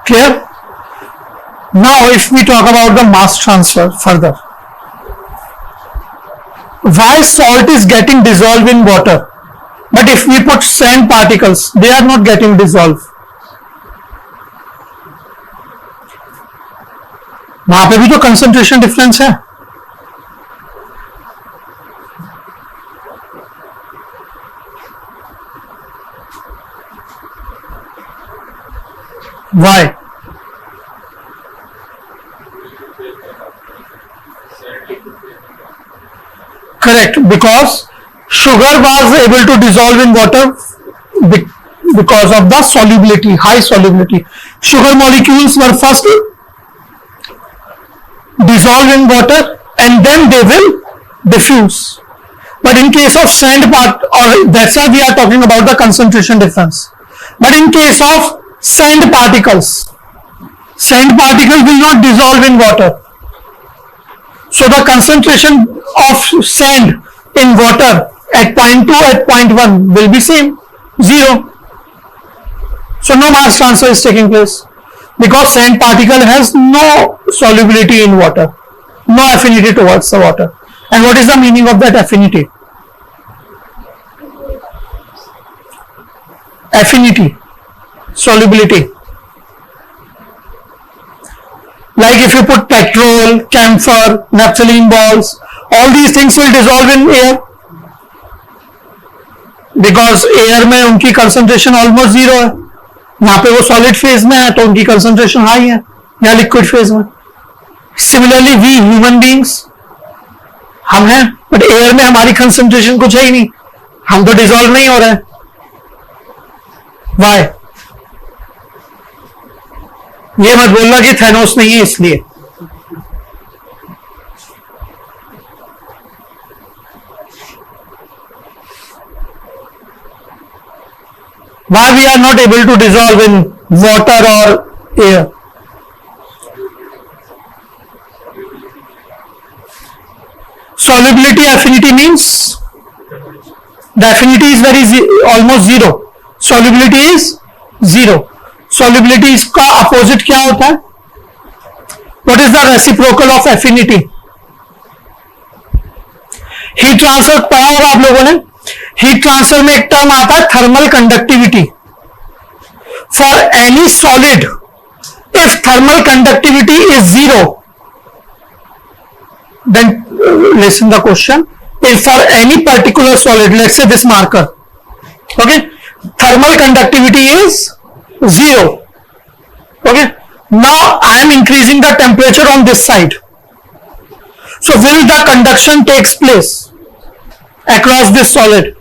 Clear? Now if we talk about the mass transfer further, why salt is getting dissolved in water, but if we put sand particles, they are not getting dissolved? वहां पे भी तो concentration difference है। Why? Correct, because sugar was able to dissolve in water because of the solubility, high solubility. Sugar molecules were first dissolved in water and then they will diffuse. But in case of sand part, or that's why we are talking about the concentration difference. But in case of sand particles will not dissolve in water. So the concentration of sand in water at point 2 at point 1 will be same, 0. So no mass transfer is taking place because sand particle has no solubility in water, no affinity towards the water. And what is the meaning of that affinity? Affinity, solubility. Like if you put petrol, camphor, naphthalene balls, all these things will dissolve in air because air में उनकी concentration almost 0 है। यहाँ पे वो solid phase में है तो उनकी concentration high है, या liquid phase में। Similarly we human beings, हम हैं but air में हमारी concentration कुछ है ही नहीं, हम तो dissolve नहीं हो रहे हैं। Why? ये मत बोलना कि थैनोस नहीं है इसलिए। Why we are not able to dissolve in water or air? Solubility affinity means the affinity is almost 0. Solubility is 0. Solubility का अपोजिट क्या होता है? What is the reciprocal of affinity? Heat transfer पढ़ा होगा आप लोगों ने। हीट ट्रांसफर में एक टर्म आता है thermal conductivity. For any solid if thermal conductivity is 0, then listen the question, if for any particular solid, let's say this marker, okay, thermal conductivity is 0, okay, now I am increasing the temperature on this side, so will the conduction takes place across this solid?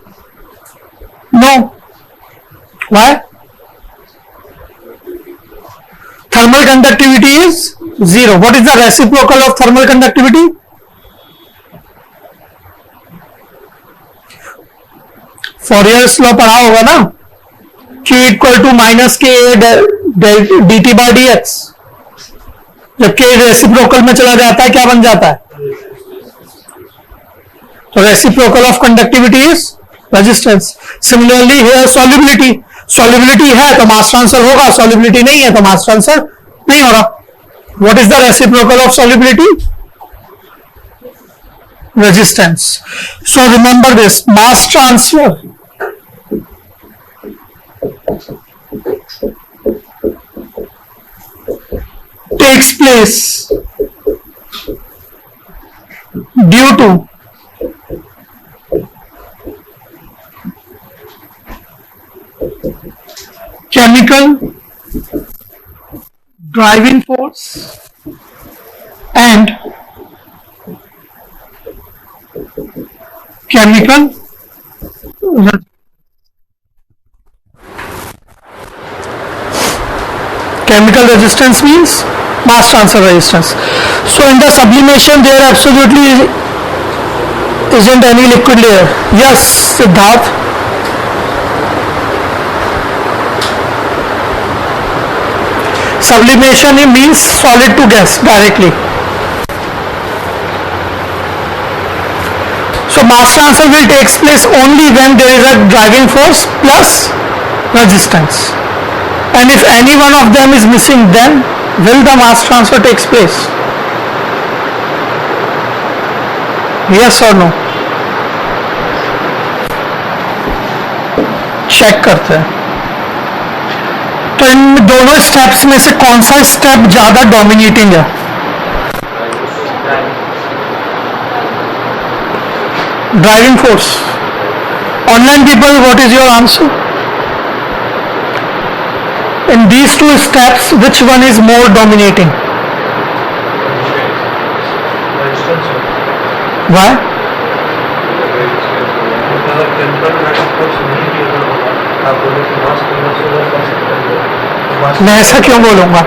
No. Why? Thermal conductivity is 0. What is the reciprocal of thermal conductivity? Fourier's law पढ़ा होगा ना, Q equal to minus K D T by D X. जब K reciprocal में चला जाता है क्या बन जाता है? तो reciprocal of conductivity is resistance. Similarly here solubility, solubility है तो मास ट्रांसफर होगा, सॉल्युबिलिटी नहीं है तो मास ट्रांसफर नहीं हो रहा। What is the reciprocal of solubility? resistance. So remember this, mass transfer takes place due to chemical driving force and chemical resistance means mass transfer resistance. So in the sublimation there absolutely isn't any liquid layer. Yes, Siddharth. Sublimation means solid to gas directly. So mass transfer will take place only when there is a driving force plus resistance. And if any one of them is missing, then will the mass transfer takes place? Yes or no? Check करते हैं. तो इन दोनों steps में से कौन सा step ज्यादा dominating है? Driving force. Online people, what is your answer? In these two steps, which one is more dominating? Why? मैं ऐसा क्यों बोलूंगा?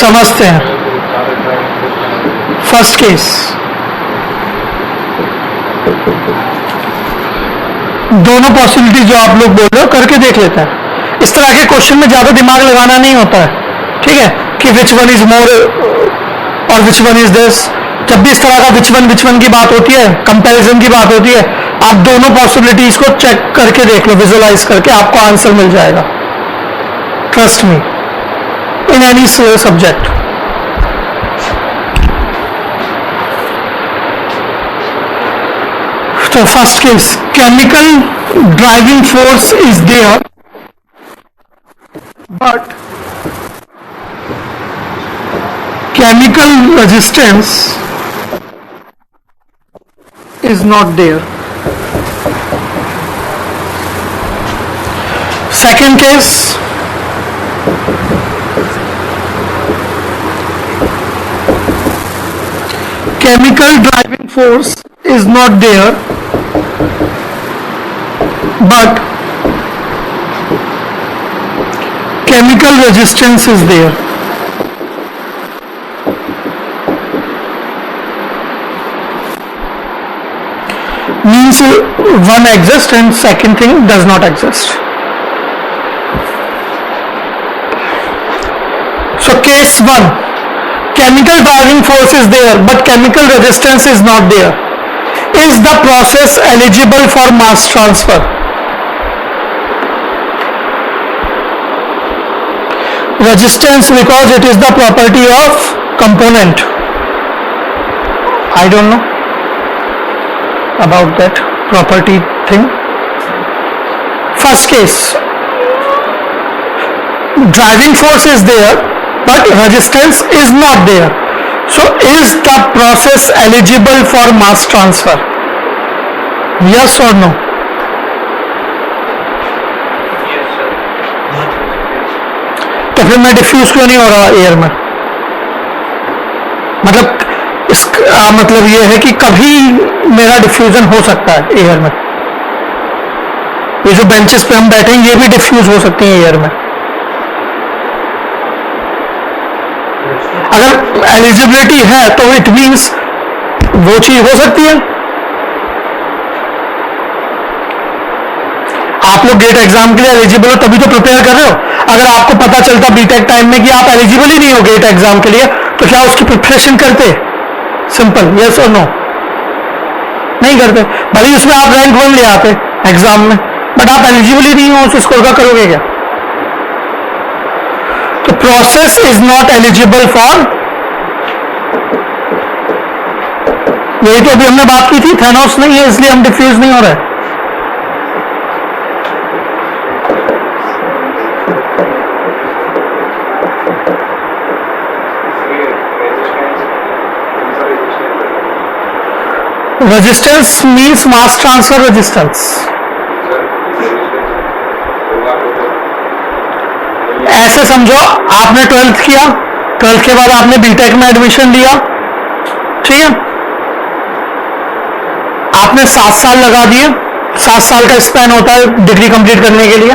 समझते हैं. फर्स्ट केस, दोनों पॉसिबिलिटी जो आप लोग बोल रहे हो करके देख लेते हैं. इस तरह के क्वेश्चन में ज्यादा दिमाग लगाना नहीं होता है, ठीक है, कि विच वन इज मोर और विच वन इज दिस. जब भी इस तरह का विच वन की बात होती है, कंपैरिजन की बात होती है, आप दोनों पॉसिबिलिटीज को चेक करके देख लो, विजुअलाइज करके आपको आंसर मिल जाएगा. Trust me, in any subject. So first case, chemical driving force is there, but chemical resistance is not there. Second case, chemical driving force is not there, but chemical resistance is there. Means one exists and second thing does not exist. So case 1, chemical driving force is there but chemical resistance is not there. Is the process eligible for mass transfer? Resistance, because it is the property of component. I don't know about that property thing. First case, driving force is there but resistance is not there. So is the process eligible for mass transfer? Yes or no? Yes, sir. तो फिर मैं diffuse क्यों नहीं हो रहा air में? मतलब इसका मतलब ये है कि कभी मेरा डिफ्यूजन हो सकता है एयर में. ये जो बेंचेस पे हम बैठे हैं ये भी डिफ्यूज हो सकती है एयर में. अगर एलिजिबिलिटी है तो इट मींस वो चीज हो सकती है. आप लोग गेट एग्जाम के लिए एलिजिबल हो तभी तो प्रिपेयर कर रहे हो. अगर आपको पता चलता बीटेक टाइम में कि आप एलिजिबल ही नहीं हो गेट एग्जाम के लिए तो क्या उसकी प्रिपरेशन करते? Simple, yes or no? नहीं करते. भले उसमें आप रैंक 1 ले आते एग्जाम में, बट आप एलिजिबल ही नहीं हो, उस स्कोर का करोगे क्या? process is not eligible for, यही तो अभी हमने बात की थी, थैनोस नहीं है इसलिए हम डिफ्यूज नहीं हो रहे। Resistance means mass transfer resistance. ऐसे समझो, आपने 12th किया, 12th के बाद आपने बीटेक में एडमिशन लिया, ठीक है, आपने 7 साल लगा दिए, 7 साल का स्पैन होता है डिग्री कंप्लीट करने के लिए,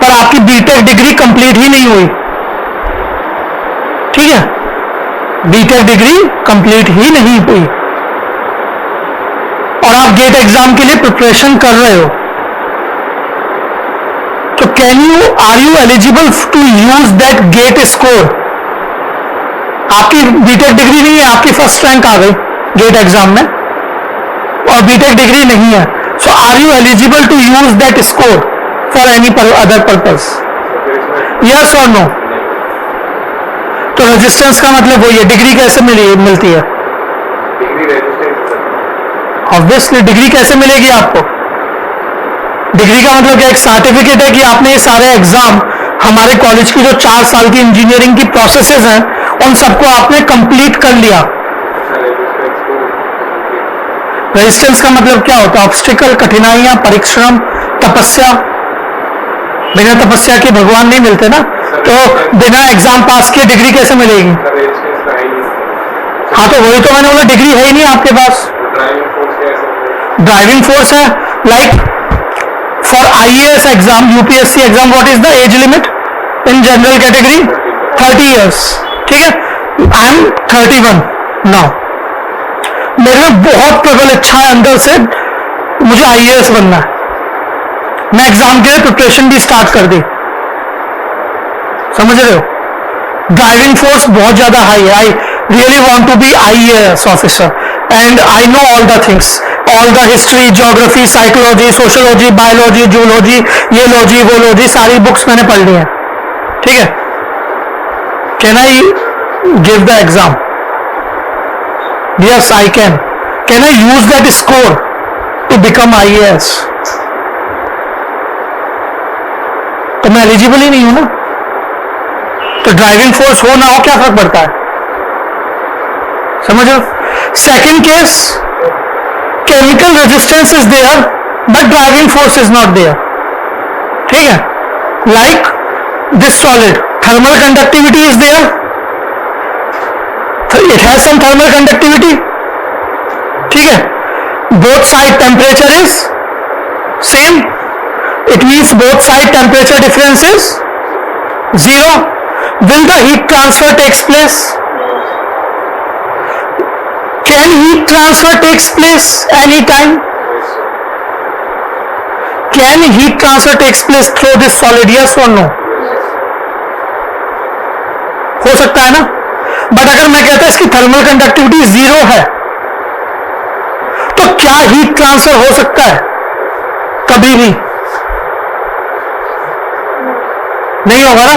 पर आपकी बीटेक डिग्री कंप्लीट ही नहीं हुई, ठीक है, बीटेक डिग्री कंप्लीट ही नहीं हुई और आप गेट एग्जाम के लिए प्रिपरेशन कर रहे हो, तो are you eligible to use that GATE score? आपकी बीटेक डिग्री नहीं है, आपकी फर्स्ट रैंक आ गई गेट एग्जाम में और बीटेक डिग्री नहीं है, so are you eligible to use that score for any other purpose? Yes or no? तो रेजिस्टेंस का मतलब वही है, डिग्री कैसे मिलती है? ऑब्वियसली डिग्री कैसे मिलेगी आपको? डिग्री का मतलब क्या, एक सर्टिफिकेट है कि आपने ये सारे एग्जाम, हमारे कॉलेज की जो 4 साल की इंजीनियरिंग की प्रोसेसेस हैं उन सबको आपने कंप्लीट कर लिया। रेजिस्टेंस का मतलब क्या होता है? ऑब्स्टिकल, कठिनाइयां, परिश्रम, तपस्या। बिना तपस्या के भगवान नहीं मिलते ना, तो बिना एग्जाम पास किए डिग्री कैसे मिलेगी? हाँ, तो वही तो मैंने बोला, डिग्री है ही नहीं आपके पास। ड्राइविंग फोर्स है, like for IAS exam, UPSC exam, what is the age limit in general category? 30 years, ठीक है, आई एम 31 नाउ। मेरे में बहुत प्रबल इच्छा है अंदर से, मुझे आईएएस बनना है, मैं एग्जाम के लिए प्रिपरेशन भी स्टार्ट कर दी, समझ रहे हो? ड्राइविंग फोर्स बहुत ज्यादा हाई है, I really want to be IAS officer and I know all the things, all the history, geography, psychology, sociology, biology, zoology, ये लॉजी, वो लॉजी, सारी बुक्स मैंने पढ़ ली हैं, ठीक है। Can I give the exam? Yes I can. Can I use that score to become IAS? तो मैं एलिजिबल ही नहीं हूं ना, तो ड्राइविंग फोर्स हो ना हो क्या फर्क पड़ता है? समझ लो। Second case, chemical resistance is there but driving force is not there, ठीक है, like this solid, thermal conductivity is there, it has some thermal conductivity, ठीक है, both side temperature is same, it means both side temperature difference is 0. Will the heat transfer takes place? Can heat transfer takes place anytime? Can heat transfer takes place through this solid? Yes or no? हो सकता है ना, but अगर मैं कहता इसकी thermal conductivity 0 है तो क्या हीट ट्रांसफर हो सकता है? कभी भी नहीं होगा ना।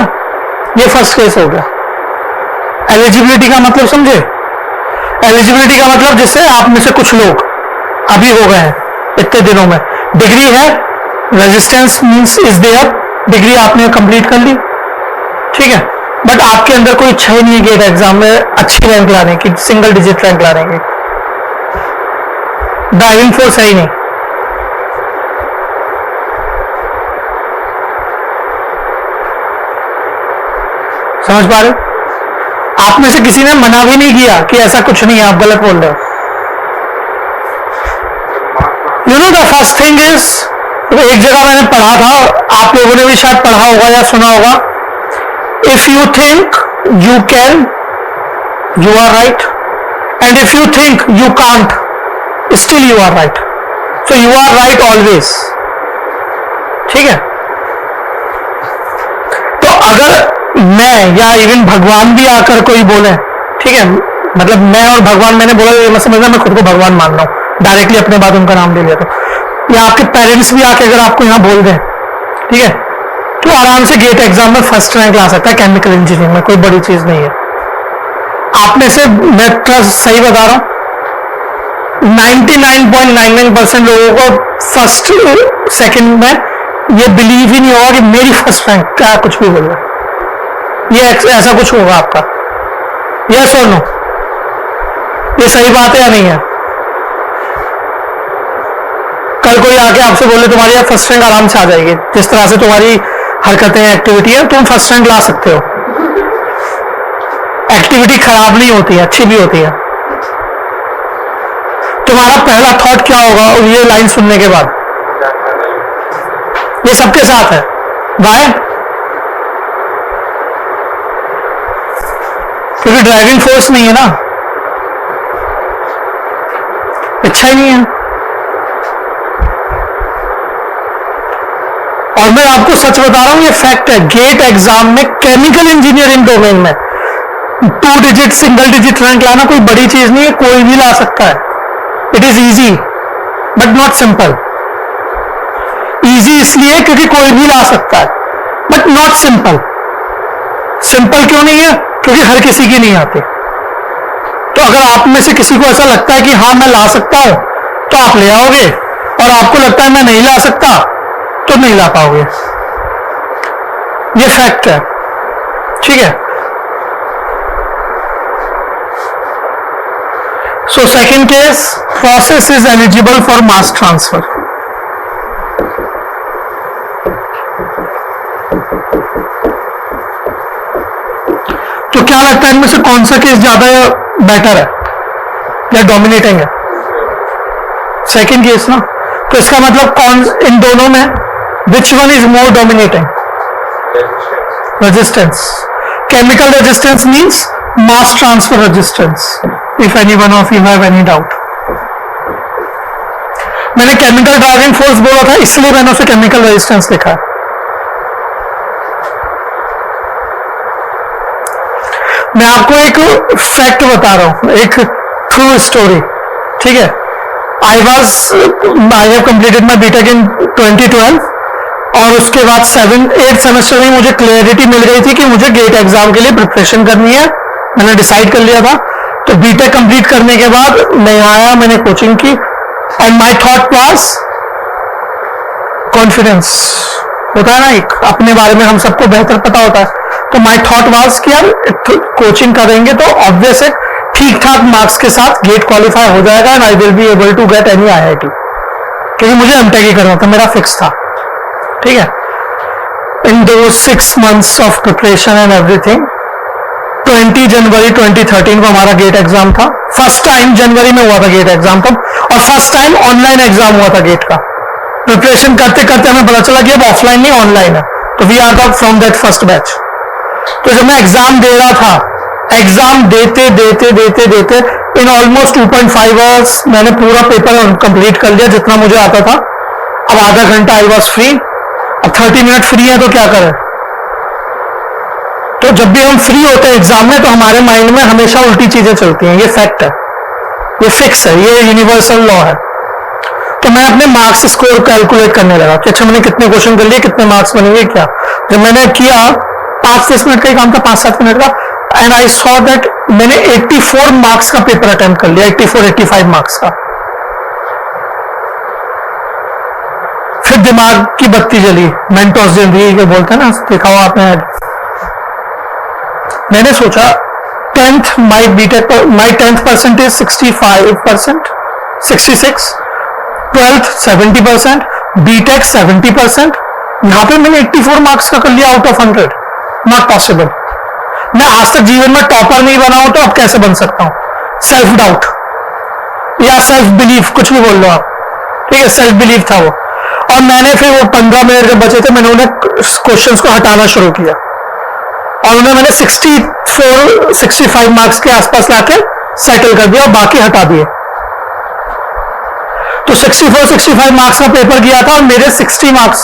ये फर्स्ट केस हो गया। एलिजिबिलिटी का मतलब समझे? एलिजिबिलिटी का मतलब जिससे आप में से कुछ लोग अभी हो गए हैं इतने दिनों में, डिग्री है, resistance means is there, degree आपने कंप्लीट कर ली, ठीक है, बट आपके अंदर कोई इच्छा ही नहीं है गेट एग्जाम में अच्छी रैंक लाने की, सिंगल डिजिट रैंक लाने की, ड्राइविंग फोर्स है ही नहीं। समझ पा रहे? आप में से किसी ने मना भी नहीं किया कि ऐसा कुछ नहीं है, आप गलत बोल रहे हो। You know the first thing is, एक जगह मैंने पढ़ा था, आप लोगों ने भी शायद पढ़ा होगा या सुना होगा, if you think you can you are right, and if you think you can't still you are right, so you are right always, ठीक है। तो अगर मैं या इवन भगवान भी आकर कोई बोले, ठीक है, मतलब मैं और भगवान, मैंने बोला ये मत समझना मैं खुद को भगवान मान रहा हूं, डायरेक्टली अपने बाद उनका नाम ले लिया, तो या आपके पेरेंट्स भी आके अगर आपको यहां बोल दें, ठीक है, तो आराम से गेट एग्जाम में फर्स्ट रैंक ला सकता है केमिकल इंजीनियरिंग में, कोई बड़ी चीज नहीं है। आप में से मैं ट्रस्ट सही बता रहा हूं 99.99% लोगों को फर्स्ट सेकंड में ये बिलीव ही नहीं होगा कि मेरी फर्स्ट रैंक, क्या कुछ भी बोल रहा है, ये ऐसा कुछ होगा आपका। यस और नो, ये सही बात है या नहीं है? कल कोई आके आपसे बोले तुम्हारी यार फर्स्ट रैंक आराम से आ जाएगी, जिस तरह से तुम्हारी हरकतें एक्टिविटी है तुम फर्स्ट रैंक ला सकते हो। एक्टिविटी खराब नहीं होती है, अच्छी भी होती है। तुम्हारा पहला थॉट क्या होगा ये लाइन सुनने के बाद? ये सबके साथ है। वाई? क्योंकि ड्राइविंग फोर्स नहीं है ना, इच्छा ही नहीं है। और मैं आपको सच बता रहा हूं, ये फैक्ट है। गेट एग्जाम में केमिकल इंजीनियरिंग डोमेन में 2 डिजिट सिंगल डिजिट रैंक लाना कोई बड़ी चीज नहीं है, कोई भी ला सकता है। It is easy but not simple. Easy इसलिए क्योंकि कोई भी ला सकता है, बट नॉट सिंपल। सिंपल क्यों नहीं है? क्योंकि हर किसी की नहीं आती। तो अगर आप में से किसी को ऐसा लगता है कि हाँ मैं ला सकता हूं, तो आप ले आओगे, और आपको लगता है मैं नहीं ला सकता, तो नहीं ला पाओगे। ये फैक्ट है, ठीक है। So second case, process is eligible for mass transfer. तो क्या लगता है इनमें से कौन सा केस ज्यादा बेटर है या डोमिनेटिंग है? सेकंड केस ना। तो इसका मतलब कौन इन दोनों में which one is more dominating? Resistance. Chemical resistance means mass transfer resistance, if any one of you have any doubt. मैंने केमिकल ड्राइविंग फोर्स बोला था, इसलिए मैंने उसे केमिकल रेजिस्टेंस लिखा है। मैं आपको एक फैक्ट बता रहा हूं, एक ट्रू स्टोरी, ठीक है। I have completed my B Tech in 2012, और उसके बाद 7-8 सेमेस्टर में मुझे क्लियरिटी मिल गई थी कि मुझे गेट एग्जाम के लिए प्रिपरेशन करनी है। मैंने डिसाइड कर लिया था। तो बीटेक कंप्लीट करने के बाद मैं आया, मैंने कोचिंग की, and my thought was confidence. होता है ना, एक अपने बारे में हम सबको बेहतर पता होता है। तो माई थॉट वाज कि यार कोचिंग करेंगे तो ऑब्वियस है ठीक ठाक मार्क्स के साथ गेट क्वालिफाई हो जाएगा, and I will be able to get any IIT, क्योंकि मुझे एमटेक ही करना था, मेरा फिक्स था, ठीक है। इन दो 6 months of preparation and everything, 20 जनवरी 2013 को हमारा गेट एग्जाम था। फर्स्ट टाइम जनवरी में हुआ था गेट एग्जाम तब, और फर्स्ट टाइम ऑनलाइन एग्जाम हुआ था गेट का। प्रिपरेशन करते करते हमें पता चला कि अब ऑफलाइन नहीं ऑनलाइन है, तो we are the from that first batch. तो जब मैं एग्जाम दे रहा था, एग्जाम देते देते देते देते इन ऑलमोस्ट 2.5 आवर्स मैंने पूरा पेपर कंप्लीट कर लिया जितना मुझे आता था। अब आधा घंटा आई वॉज फ्री, अब 30 मिनट फ्री है, तो क्या करें? तो जब भी हम फ्री होते हैं एग्जाम में, तो हमारे माइंड में हमेशा उल्टी चीजें चलती हैं। ये फैक्ट है, ये फिक्स है, ये यूनिवर्सल लॉ है। तो मैं अपने मार्क्स स्कोर कैलकुलेट करने लगा कि अच्छा मैंने कितने क्वेश्चन कर लिए, कितने मार्क्स बनेंगे क्या। जब मैंने किया, 5-10 मिनट का ही काम था, 5-7 मिनट का, एंड आई सॉ दैट मैंने 84 मार्क्स का पेपर अटेम्प्ट कर लिया, 84-85 मार्क्स का। फिर दिमाग की बत्ती जली, मेंटोस जिंदगी के बोलते हैं ना, देखा हो आपने। मैंने सोचा 10th my BTech, my 10th percentage 65%, 66, 12th 70%, BTech 70%, यहां पे मैंने 84 मार्क्स का कर लिया आउट ऑफ 100। Not possible. मैं आज तक जीवन में टॉपर नहीं बना हूं, तो अब कैसे बन सकता हूं? सेल्फ डाउट या सेल्फ बिलीफ, कुछ भी बोल लो आप, ठीक है, सेल्फ बिलीफ था वो। और मैंने फिर वो 15 मिनट जब बचे थे, मैंने उन्हें क्वेश्चंस को हटाना शुरू किया, और उन्हें मैंने 64-65 मार्क्स के आसपास लाके सेटल कर दिया, और बाकी हटा दिए। तो 64-65 मार्क्स का पेपर किया था, और मेरे 60 मार्क्स,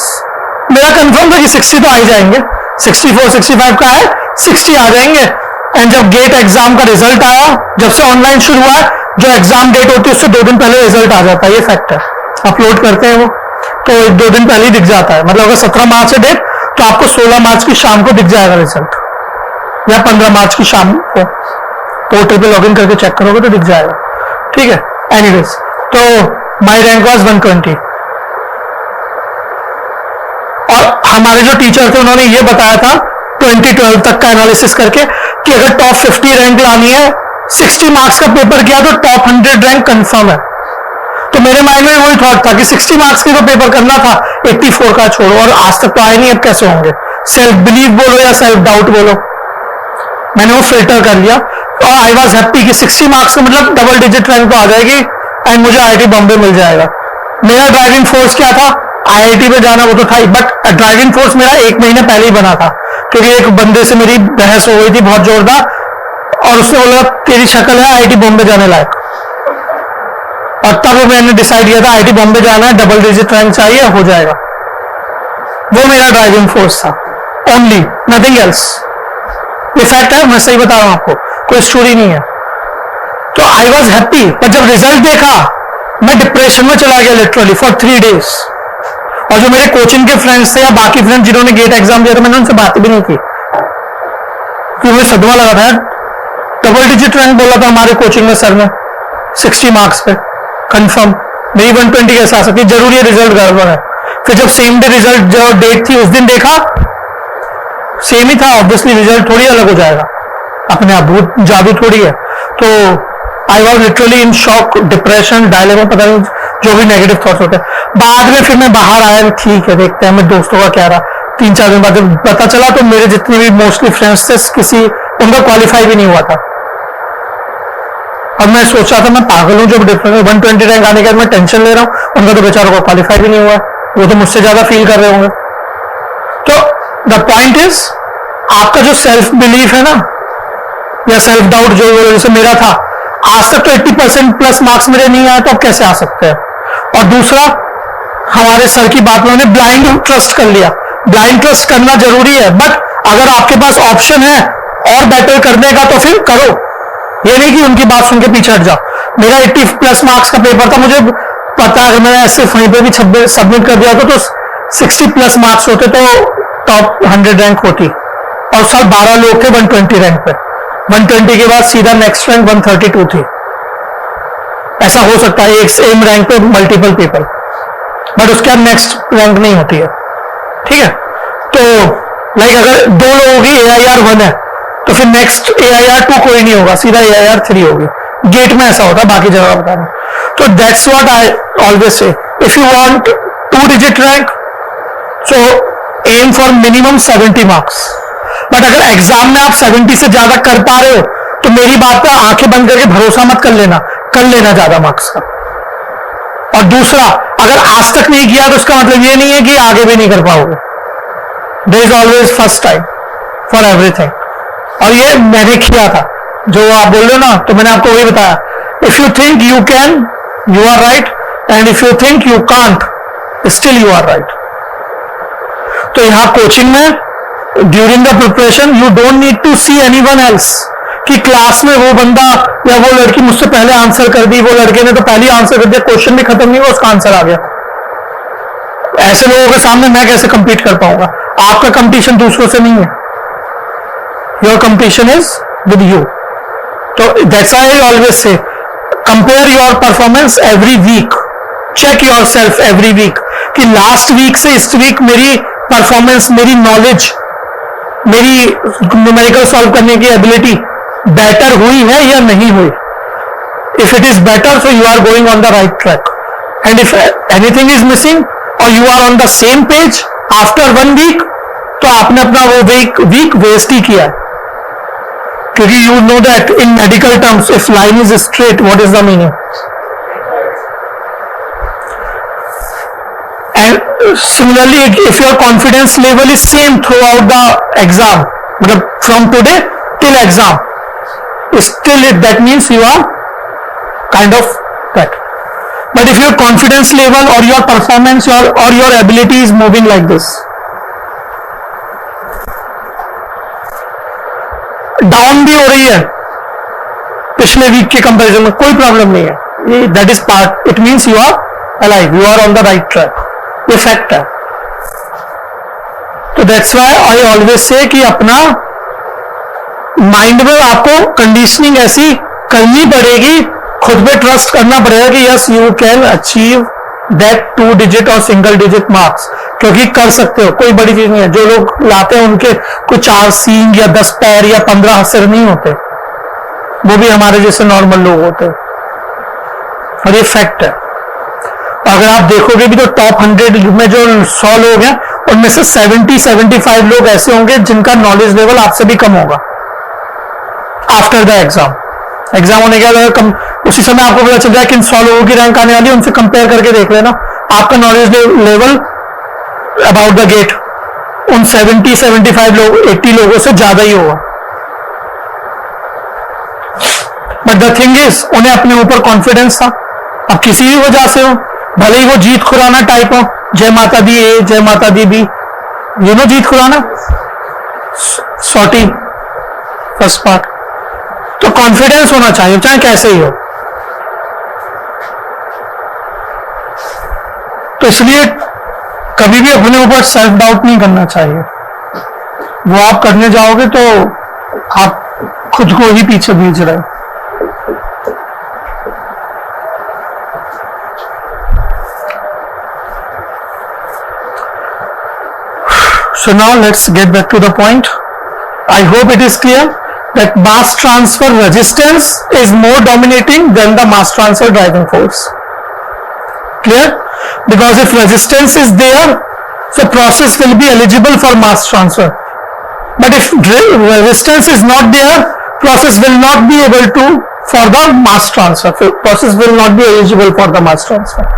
मेरा कंफर्म था कि 60 तो आ ही जाएंगे। 64-65 का है, 60 आ जाएंगे। एंड जब गेट एग्जाम का रिजल्ट आया, जब से ऑनलाइन शुरू हुआ है, जो एग्जाम डेट होती है उससे 2 दिन पहले रिजल्ट आ जाता है। ये फैक्ट है, अपलोड करते हैं वो, तो 1-2 दिन पहले ही दिख जाता है। मतलब अगर 17 मार्च है डेट, तो तो आपको 16 मार्च की शाम को दिख जाएगा रिजल्ट, या 15 मार्च की शाम को पोर्टल पे लॉगिन करके चेक करोगे तो दिख जाएगा, ठीक है। एनीवेज, तो माय रैंक वाज 120, और हमारे जो टीचर थे उन्होंने ये बताया था 2012 तक का एनालिसिस करके कि अगर टॉप 50 रैंक लानी है, 60 मार्क्स का पेपर किया तो टॉप 100 रैंक कंफर्म है। तो मेरे माइंड में वही थॉट था कि 60 मार्क्स का तो पेपर करना था, 84 का छोड़ो, और आज तक तो आए नहीं, अब कैसे होंगे। सेल्फ बिलीव बोलो या सेल्फ डाउट बोलो, मैंने वो फिल्टर कर लिया, और आई वॉज हैप्पी कि 60 मार्क्स का मतलब डबल डिजिट रैंक तो आ जाएगी एंड मुझे IIT बॉम्बे मिल जाएगा। मेरा ड्राइविंग फोर्स क्या था, IIT में जाना, वो तो था ही, बट ड्राइविंग फोर्स मेरा 1 महीने पहले ही बना था, क्योंकि एक बंदे से मेरी बहस हो गई थी बहुत जोरदार, और उसने बोला तेरी शक्ल है IIT बॉम्बे जाने लायक, और तब मैंने डिसाइड किया था IIT बॉम्बे जाना है, डबल डिजिट रैंक चाहिए, हो जाएगा। वो मेरा ड्राइविंग फोर्स था, ओनली, नथिंग एल्स। ये फैक्ट है, मैं सही बता रहा हूं आपको, कोई स्टोरी नहीं है। तो आई वॉज हैप्पी, पर जब रिजल्ट देखा मैं डिप्रेशन में चला गया लिटरली फॉर 3 days। और जो मेरे कोचिंग के फ्रेंड्स थे या बाकी फ्रेंड्स जिन्होंने गेट एग्जाम दिया था, मैंने उनसे बात भी नहीं की, क्योंकि मुझे सदमा लगा था। डबल डिजिट रैंक बोला था हमारे कोचिंग में सर ने 60 मार्क्स पे कंफर्म, मेरी 120 कैसे आ सकती, जरूरी है रिजल्ट गड़बड़ है। फिर जब सेम डे रिजल्ट जो डेट थी उस दिन देखा, सेम ही था, ऑब्वियसली रिजल्ट थोड़ी अलग हो जाएगा अपने आप, वो जादू थोड़ी है। तो I was literally in shock, depression, dilemma, पता नहीं जो भी नेगेटिव थॉट्स होते हैं। बाद में फिर मैं बाहर आया, ठीक है देखते हैं, मैं दोस्तों का क्या रहा, 3-4 दिन बाद जब पता चला तो मेरे जितने भी मोस्टली फ्रेंड्स थे किसी उनका क्वालिफाई भी नहीं हुआ था। अब मैं सोच रहा था मैं पागल हूं, जब 120 रैंक आने के बाद मैं टेंशन ले रहा हूं, उनका तो बेचारों को क्वालिफाई भी नहीं हुआ, वो तो मुझसे ज्यादा फील कर रहे होंगे। तो द पॉइंट इज, आपका जो सेल्फ बिलीफ है ना, या सेल्फ डाउट जो जैसे मेरा था, आज तक तो 80% प्लस मार्क्स मेरे नहीं आए, तो अब कैसे आ सकते हैं। और दूसरा, हमारे सर की बात में उन्होंने ब्लाइंड ट्रस्ट कर लिया। ब्लाइंड ट्रस्ट करना जरूरी है, बट अगर आपके पास ऑप्शन है और बेटर करने का तो फिर करो, ये नहीं कि उनकी बात सुन के पीछे हट जाओ। मेरा 80 प्लस मार्क्स का पेपर था, मुझे पता है मैंने ऐसे वहीं पे भी सबमिट कर दिया था तो 60 प्लस मार्क्स होते तो टॉप 100 रैंक होती, और साल 12 लोग थे 120 रैंक पे, 120 के बाद सीधा नेक्स्ट रैंक 132 थी। ऐसा हो सकता है एक सेम रैंक पे मल्टीपल पीपल, बट उसके बाद नेक्स्ट रैंक नहीं होती है, ठीक है। तो लाइक अगर 2 लोगों की AIR 1 है तो फिर नेक्स्ट AIR 2 कोई नहीं होगा, सीधा AIR 3 होगी। गेट में ऐसा होता है, बाकी जगह बता रहा हूं। तो that's what I always say, if you want 2 digit rank so aim for minimum 70 marks, but अगर एग्जाम में आप 70 से ज्यादा कर पा रहे हो तो मेरी बात पे आंखें बंद करके भरोसा मत कर लेना ज्यादा मार्क्स का। और दूसरा, अगर आज तक नहीं किया तो उसका मतलब ये नहीं है कि आगे भी नहीं कर पाओगे। There is always first time for everything, और ये मैंने किया था जो आप बोल रहे हो ना, तो मैंने आपको वही बताया, if you think you can you are right, and if you think you can't still you are right. तो यहां कोचिंग में during the preparation you don't need to see anyone else, कि क्लास में वो बंदा या वो लड़की मुझसे पहले आंसर कर दी, वो लड़के ने तो पहले आंसर कर दिया, क्वेश्चन भी खत्म नहीं हुआ उसका आंसर आ गया। ऐसे लोगों के सामने मैं कैसे कंपीट कर पाऊंगा। आपका कंपटीशन दूसरों से नहीं है, your competition is with you. तो that's why I always say compare your performance every week, check your self every week, कि लास्ट वीक से इस वीक मेरी परफॉर्मेंस, मेरी नॉलेज, मेरी न्यूमेरिकल सॉल्व करने की एबिलिटी बेटर हुई है या नहीं हुई। If it is better so you are going on the right track, and if anything is missing or you are on the same page after 1 week, तो आपने अपना वो वीक वेस्ट ही किया है। क्योंकि you know that in medical terms if line is straight what is the meaning, and similarly if your confidence level is same throughout the exam, from today till exam, still that means you are kind of that. But if your confidence level or your performance or your ability is moving like this, down भी हो रही है पिछले week के comparison में, कोई problem नहीं है, that is part, it means you are alive, you are on the right track, ये फैक्ट है। तो दैट्स व्हाई आई ऑलवेज से कि अपना माइंड में आपको कंडीशनिंग ऐसी करनी पड़ेगी, खुद पे ट्रस्ट करना पड़ेगा कि yes you can achieve that 2 digit और सिंगल डिजिट मार्क्स, क्योंकि कर सकते हो, कोई बड़ी चीज नहीं है। जो लोग लाते हैं उनके कुछ 4 सींग या 10 पैर या 15 सिर नहीं होते, वो भी हमारे जैसे नॉर्मल लोग होते हैं, और ये फैक्ट है। अगर आप देखोगे भी तो टॉप 100 में जो 100 लोग हैं उनमें से 70-75 लोग ऐसे होंगे जिनका नॉलेज लेवल आपसे भी कम होगा आफ्टर द एग्जाम होने के बाद कम, उसी समय आपको पता चल जाए कि 100 लोगों की रैंक आने वाली है, उनसे कंपेयर करके देख लेना, आपका knowledge level about the GATE उन 70-75 लोग 80 लोगों से ज्यादा ही होगा। बट द थिंग इज उन्हें अपने ऊपर कॉन्फिडेंस था। अब किसी भी वजह से हो, भले ही वो जीत खुराना टाइप हो, जय माता दी ए जय माता दी बी, यू नो जीत खुराना सॉटी फर्स्ट पार्ट, तो कॉन्फिडेंस होना चाहिए चाहे कैसे ही हो। तो इसलिए कभी भी अपने ऊपर सेल्फ डाउट नहीं करना चाहिए, वो आप करने जाओगे तो आप खुद को ही पीछे भेज रहे हो। So now let's get back to the point. I hope it is clear that mass transfer resistance is more dominating than the mass transfer driving force. Clear? Because if resistance is there, the process will be eligible for mass transfer. But if resistance is not there, process will not be able to for the mass transfer. Process will not be eligible for the mass transfer.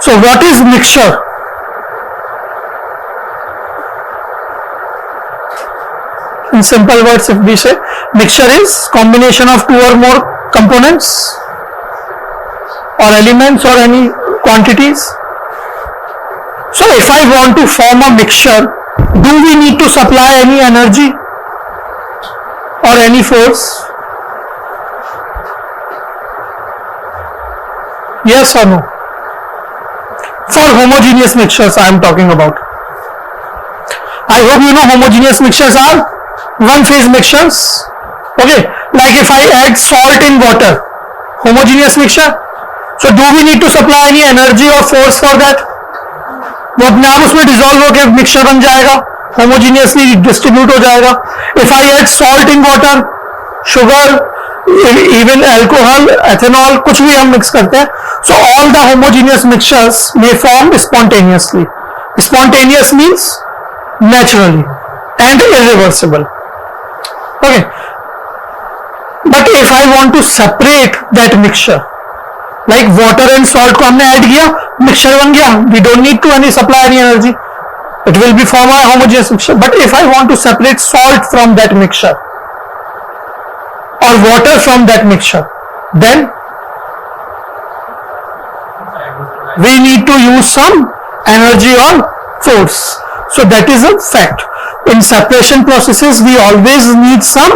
So what is mixture? In simple words, if we say mixture is combination of 2 or more components or elements or any quantities. So if I want to form a mixture, do we need to supply any energy or any force? Yes or no? For homogeneous mixtures I am talking about. I hope you know homogeneous mixtures are one phase mixtures. Okay, like if I add salt in water, homogeneous mixture. So do we need to supply any energy or force for that? वो अपने आप उसमें dissolve होकर mixture बन जाएगा, homogeneously distribute हो जाएगा। If I add salt in water, sugar, even alcohol, ethanol, कुछ भी हम मिक्स करते हैं, so all the homogeneous mixtures may form spontaneously. Spontaneous means naturally and irreversible. Okay, but if I want to separate that mixture, like water and salt को हमने add किया, mixture बन गया, we don't need to any supply any energy, it will be form a homogeneous mixture. But if I want to separate salt from that mixture or water from that mixture, then we need to use some energy or force. So that is a fact. In separation processes we always need some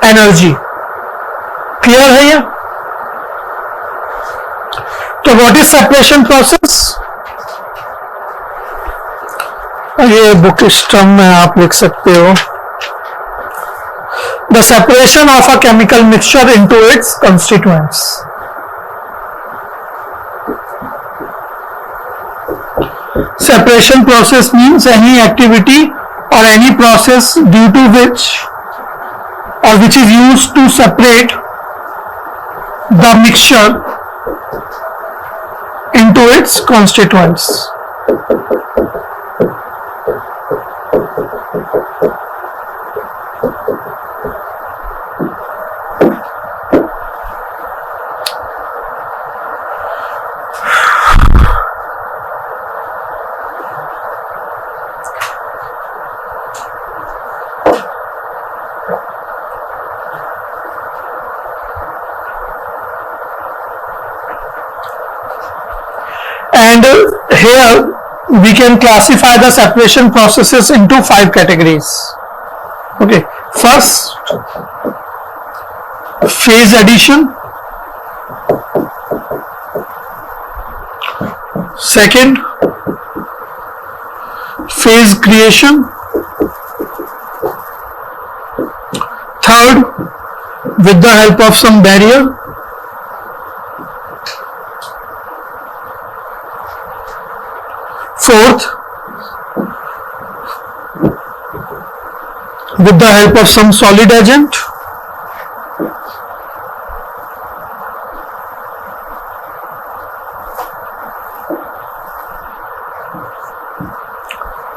energy. Clear है ये? तो what is separation process? ये book स्टम में आप लिख सकते हो, the separation of a chemical mixture into its constituents. Separation process means any activity or any process due to which or which is used to separate the mixture into its constituents. And here we can classify the separation processes into 5 categories. Okay, first phase addition, Second, phase creation. Third, with the help of some barrier. Fourth, with the help of some solid agent.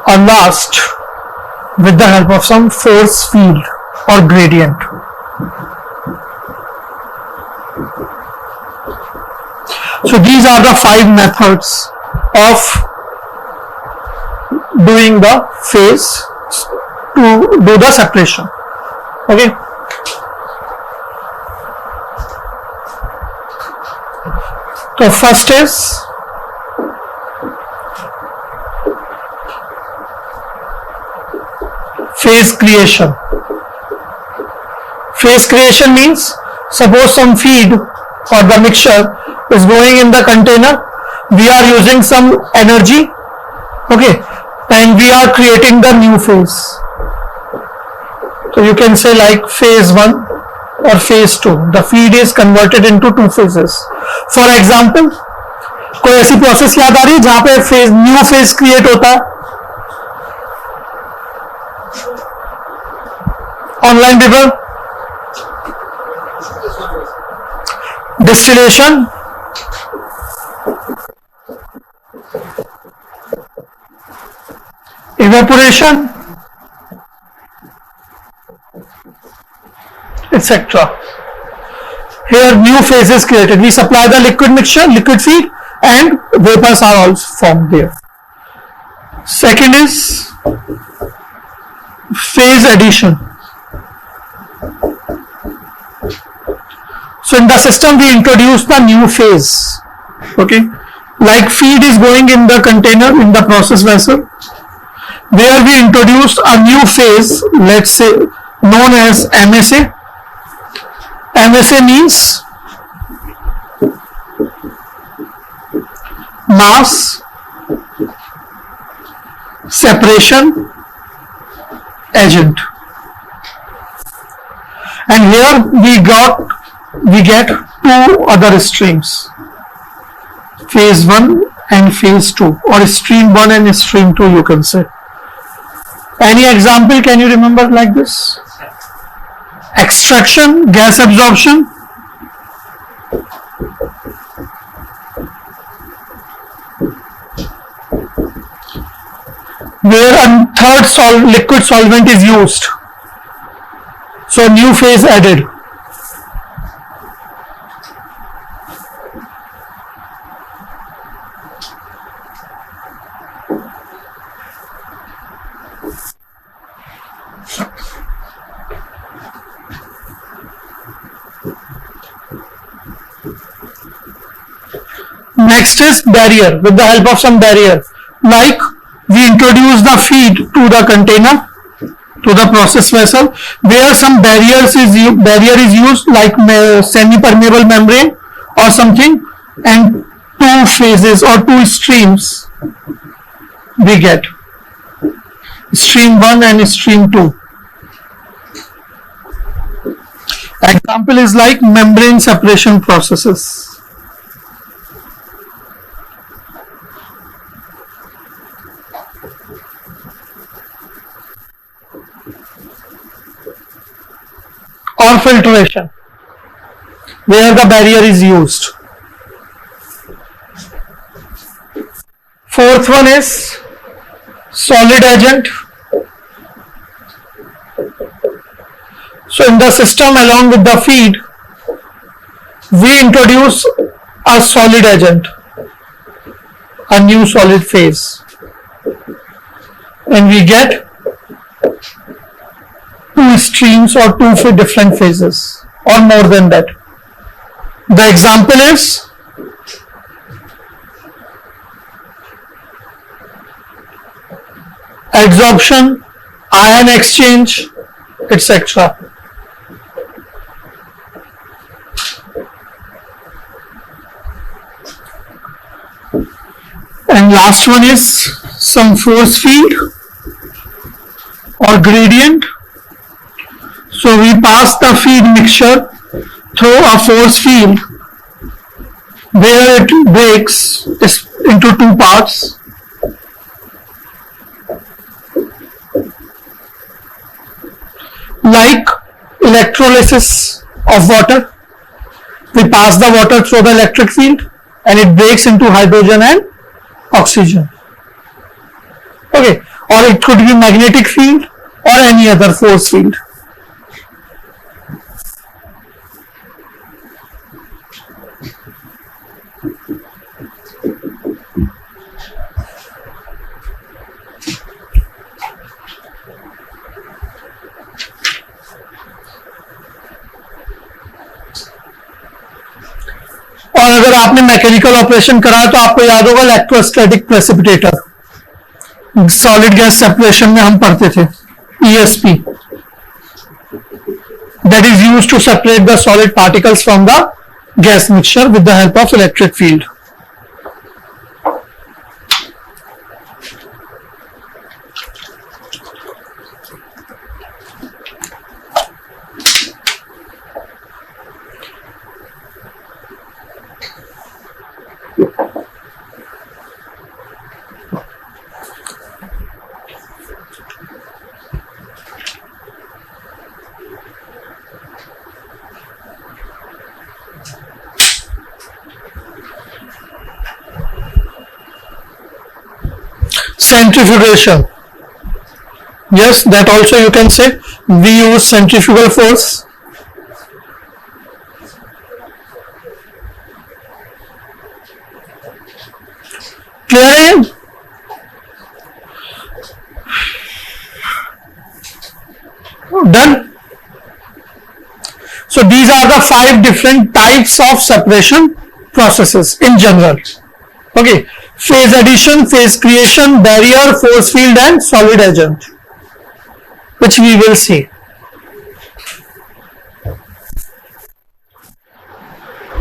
Or last, with the help of some force field or gradient. So these are the 5 methods of doing the phase to do the separation. Okay. So first is phase creation. Phase creation means, suppose some feed or the mixture is going in the container, we are using some energy, okay, and we are creating the new phase. So you can say like phase 1 or phase 2. The feed is converted into 2 phases. For example, कोई ऐसी process याद आ रही है जहां पे phase new phase create होता है? Online paper, distillation, evaporation, etc. Here new phase is created. We supply the liquid mixture, liquid feed, and vapors are also formed there. Second is phase addition. So in the system we introduce the new phase. Okay, like feed is going in the container in the process vessel, where we introduced a new phase, let's say known as MSA. MSA means mass separation agent, and here we get 2 other streams, phase 1 and phase 2, or stream 1 and stream 2 you can say. Any example can you remember like this? Extraction, gas absorption, where a third liquid solvent is used, so new phase added. Next is barrier. With the help of some barrier, like we introduce the feed to the container, to the process vessel, where some barrier is used, like semi-permeable membrane or something, and 2 phases or 2 streams we get, stream 1 and stream 2. Example is like membrane separation processes. Or filtration, where the barrier is used. Fourth one is solid agent. So in the system along with the feed, we introduce a solid agent, a new solid phase, and we get 2 streams or 2 different phases or more than that. The example is adsorption, ion exchange, etc. And last one is some force field or gradient. So we pass the feed mixture through a force field where it breaks into two parts. Like electrolysis of water, we pass the water through the electric field and it breaks into hydrogen and oxygen. Okay, or it could be magnetic field or any other force field. और अगर आपने mechanical operation करा तो आपको याद होगा electrostatic precipitator solid gas separation में हम पढ़ते थे ESP that is used to separate the solid particles from the gas mixture with the help of electric field. Centrifugation. Yes, that also you can say. We use centrifugal force. Clear? Done. So these are the 5 different types of separation processes in general. Okay. Phase addition, phase creation, barrier, force field and solid agent, which we will see.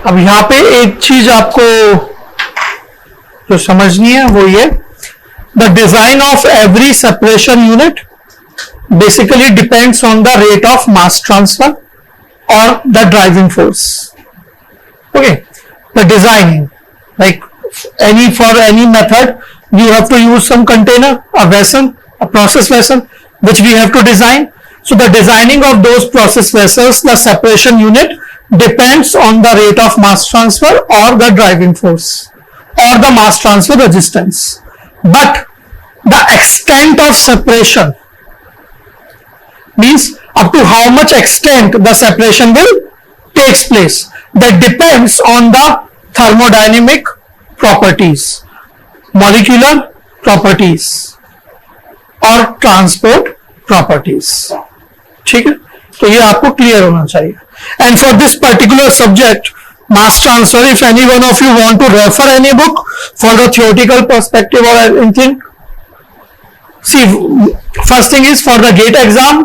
अब यहाँ पे एक चीज आपको जो समझनी है वो ये, the design of every separation unit basically depends on the rate of mass transfer or the driving force. Okay, the designing, like for any method you have to use some container, a vessel, a process vessel, which we have to design. So the designing of those process vessels, the separation unit depends on the rate of mass transfer or the driving force or the mass transfer resistance. But the extent of separation means up to how much extent the separation will takes place, that depends on the thermodynamic properties, molecular properties और transport properties. ठीक है, तो ये आपको clear होना चाहिए. And for this particular subject mass transfer, if any one of you want to refer any book for the theoretical perspective or anything, see, first thing is for the GATE exam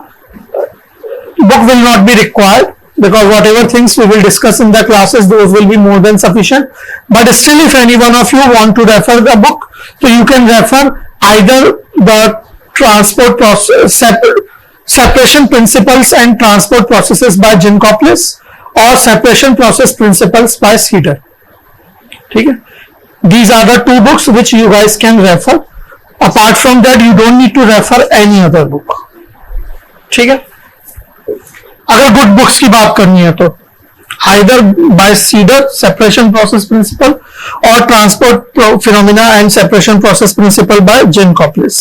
book will not be required, because whatever things we will discuss in the classes, those will be more than sufficient. But still, if any one of you want to refer the book, so you can refer either the transport process, separation principles and transport processes by Ginkoplis or separation process principles by Cedar. ठीक है, these are the 2 books which you guys can refer. Apart from that, you don't need to refer any other book. ठीक है, अगर good books की बात करनी है तो either by Seader separation process principle और transport phenomena and separation process principle by Geankoplis.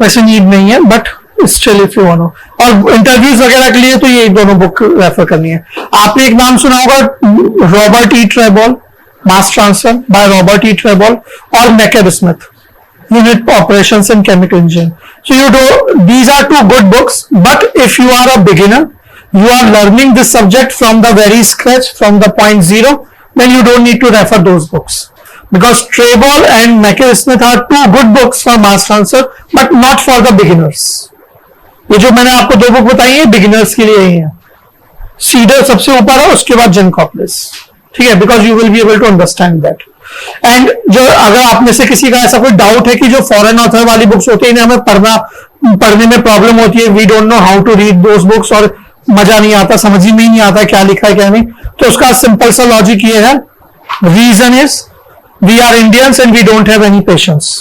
वैसे नीड नहीं है, but still if you want. और इंटरव्यूज वगैरह के लिए तो ये दोनों बुक रेफर करनी है. आपने एक नाम सुना होगा, Robert E Treybal, mass transfer by Robert E. Trebol, or McCabe Smith, Unit Operations in Chemical Engineering. So you do, these are 2 good books, but if you are a beginner, you are learning this subject from the very scratch, from the point 0, then you don't need to refer those books, because Trebol and McCabe Smith are 2 good books for mass transfer, but not for the beginners. ये जो मैंने आपको दो book बताई है beginners के लिए ही है। सीडर सबसे ऊपर है, उसके बाद जेनकोपलिस, ठीक है, because you will be able to understand that. And जो अगर आप में से किसी का ऐसा कोई डाउट है कि जो फॉरेन ऑथर वाली बुक्स होती है इन्हें हमें पढ़ने में प्रॉब्लम होती है, we don't know how to read those books, और मजा नहीं आता, समझ ही में नहीं आता क्या लिखा है क्या नहीं, तो उसका सिंपल सा लॉजिक ये है, reason is we are Indians and we don't have any patience,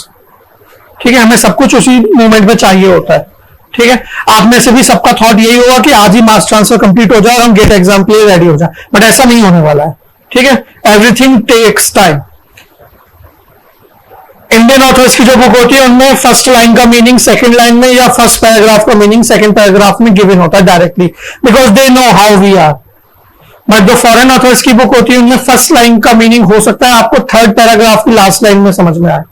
ठीक है, हमें सब कुछ उसी मोमेंट में चाहिए होता है, ठीक है। आप में से भी सबका थॉट यही होगा कि आज ही मास ट्रांसफर कंप्लीट हो जाए और हम गेट एग्जाम के लिए रेडी हो जाए, बट ऐसा नहीं होने वाला है, ठीक है, everything takes time. Indian authors की जो बुक होती है उनमें फर्स्ट लाइन का मीनिंग सेकंड लाइन में या फर्स्ट पैराग्राफ का मीनिंग सेकंड पैराग्राफ में गिवन होता है directly, because they know how we are. But जो फॉरेन ऑथर्स की बुक होती है उनमें फर्स्ट लाइन का मीनिंग हो सकता है आपको थर्ड पैराग्राफ की लास्ट लाइन में समझ में आए,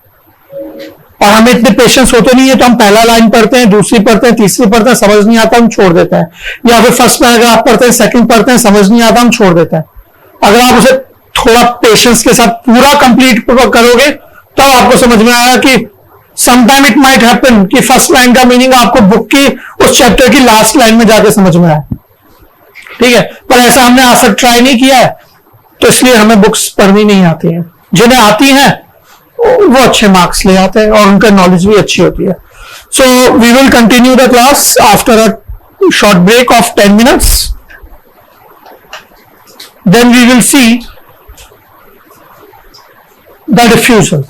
और हमें इतने पेशेंस होते नहीं है, तो हम पहला लाइन पढ़ते हैं, दूसरी पढ़ते हैं, तीसरी पढ़ते हैं, समझ नहीं आता हम छोड़ देते हैं, या फिर फर्स्ट पैराग्राफ पढ़ते हैं, सेकंड पढ़ते हैं, समझ नहीं आता हम छोड़ देते हैं। अगर आप उसे थोड़ा पेशेंस के साथ पूरा कंप्लीट करोगे तो आपको समझ में आया कि समटाइम इट माइट हैपन कि फर्स्ट लाइन का मीनिंग आपको बुक की उस चैप्टर की लास्ट लाइन में जाके समझ में आया, ठीक है, पर ऐसा हमने आज तक ट्राई नहीं किया है, तो इसलिए हमें बुक्स पढ़नी नहीं आती हैं। जिन्हें आती हैं वो अच्छे मार्क्स ले आते हैं और उनका नॉलेज भी अच्छी होती है। So we will continue the class after a short break of 10 minutes, then we will see the diffusion.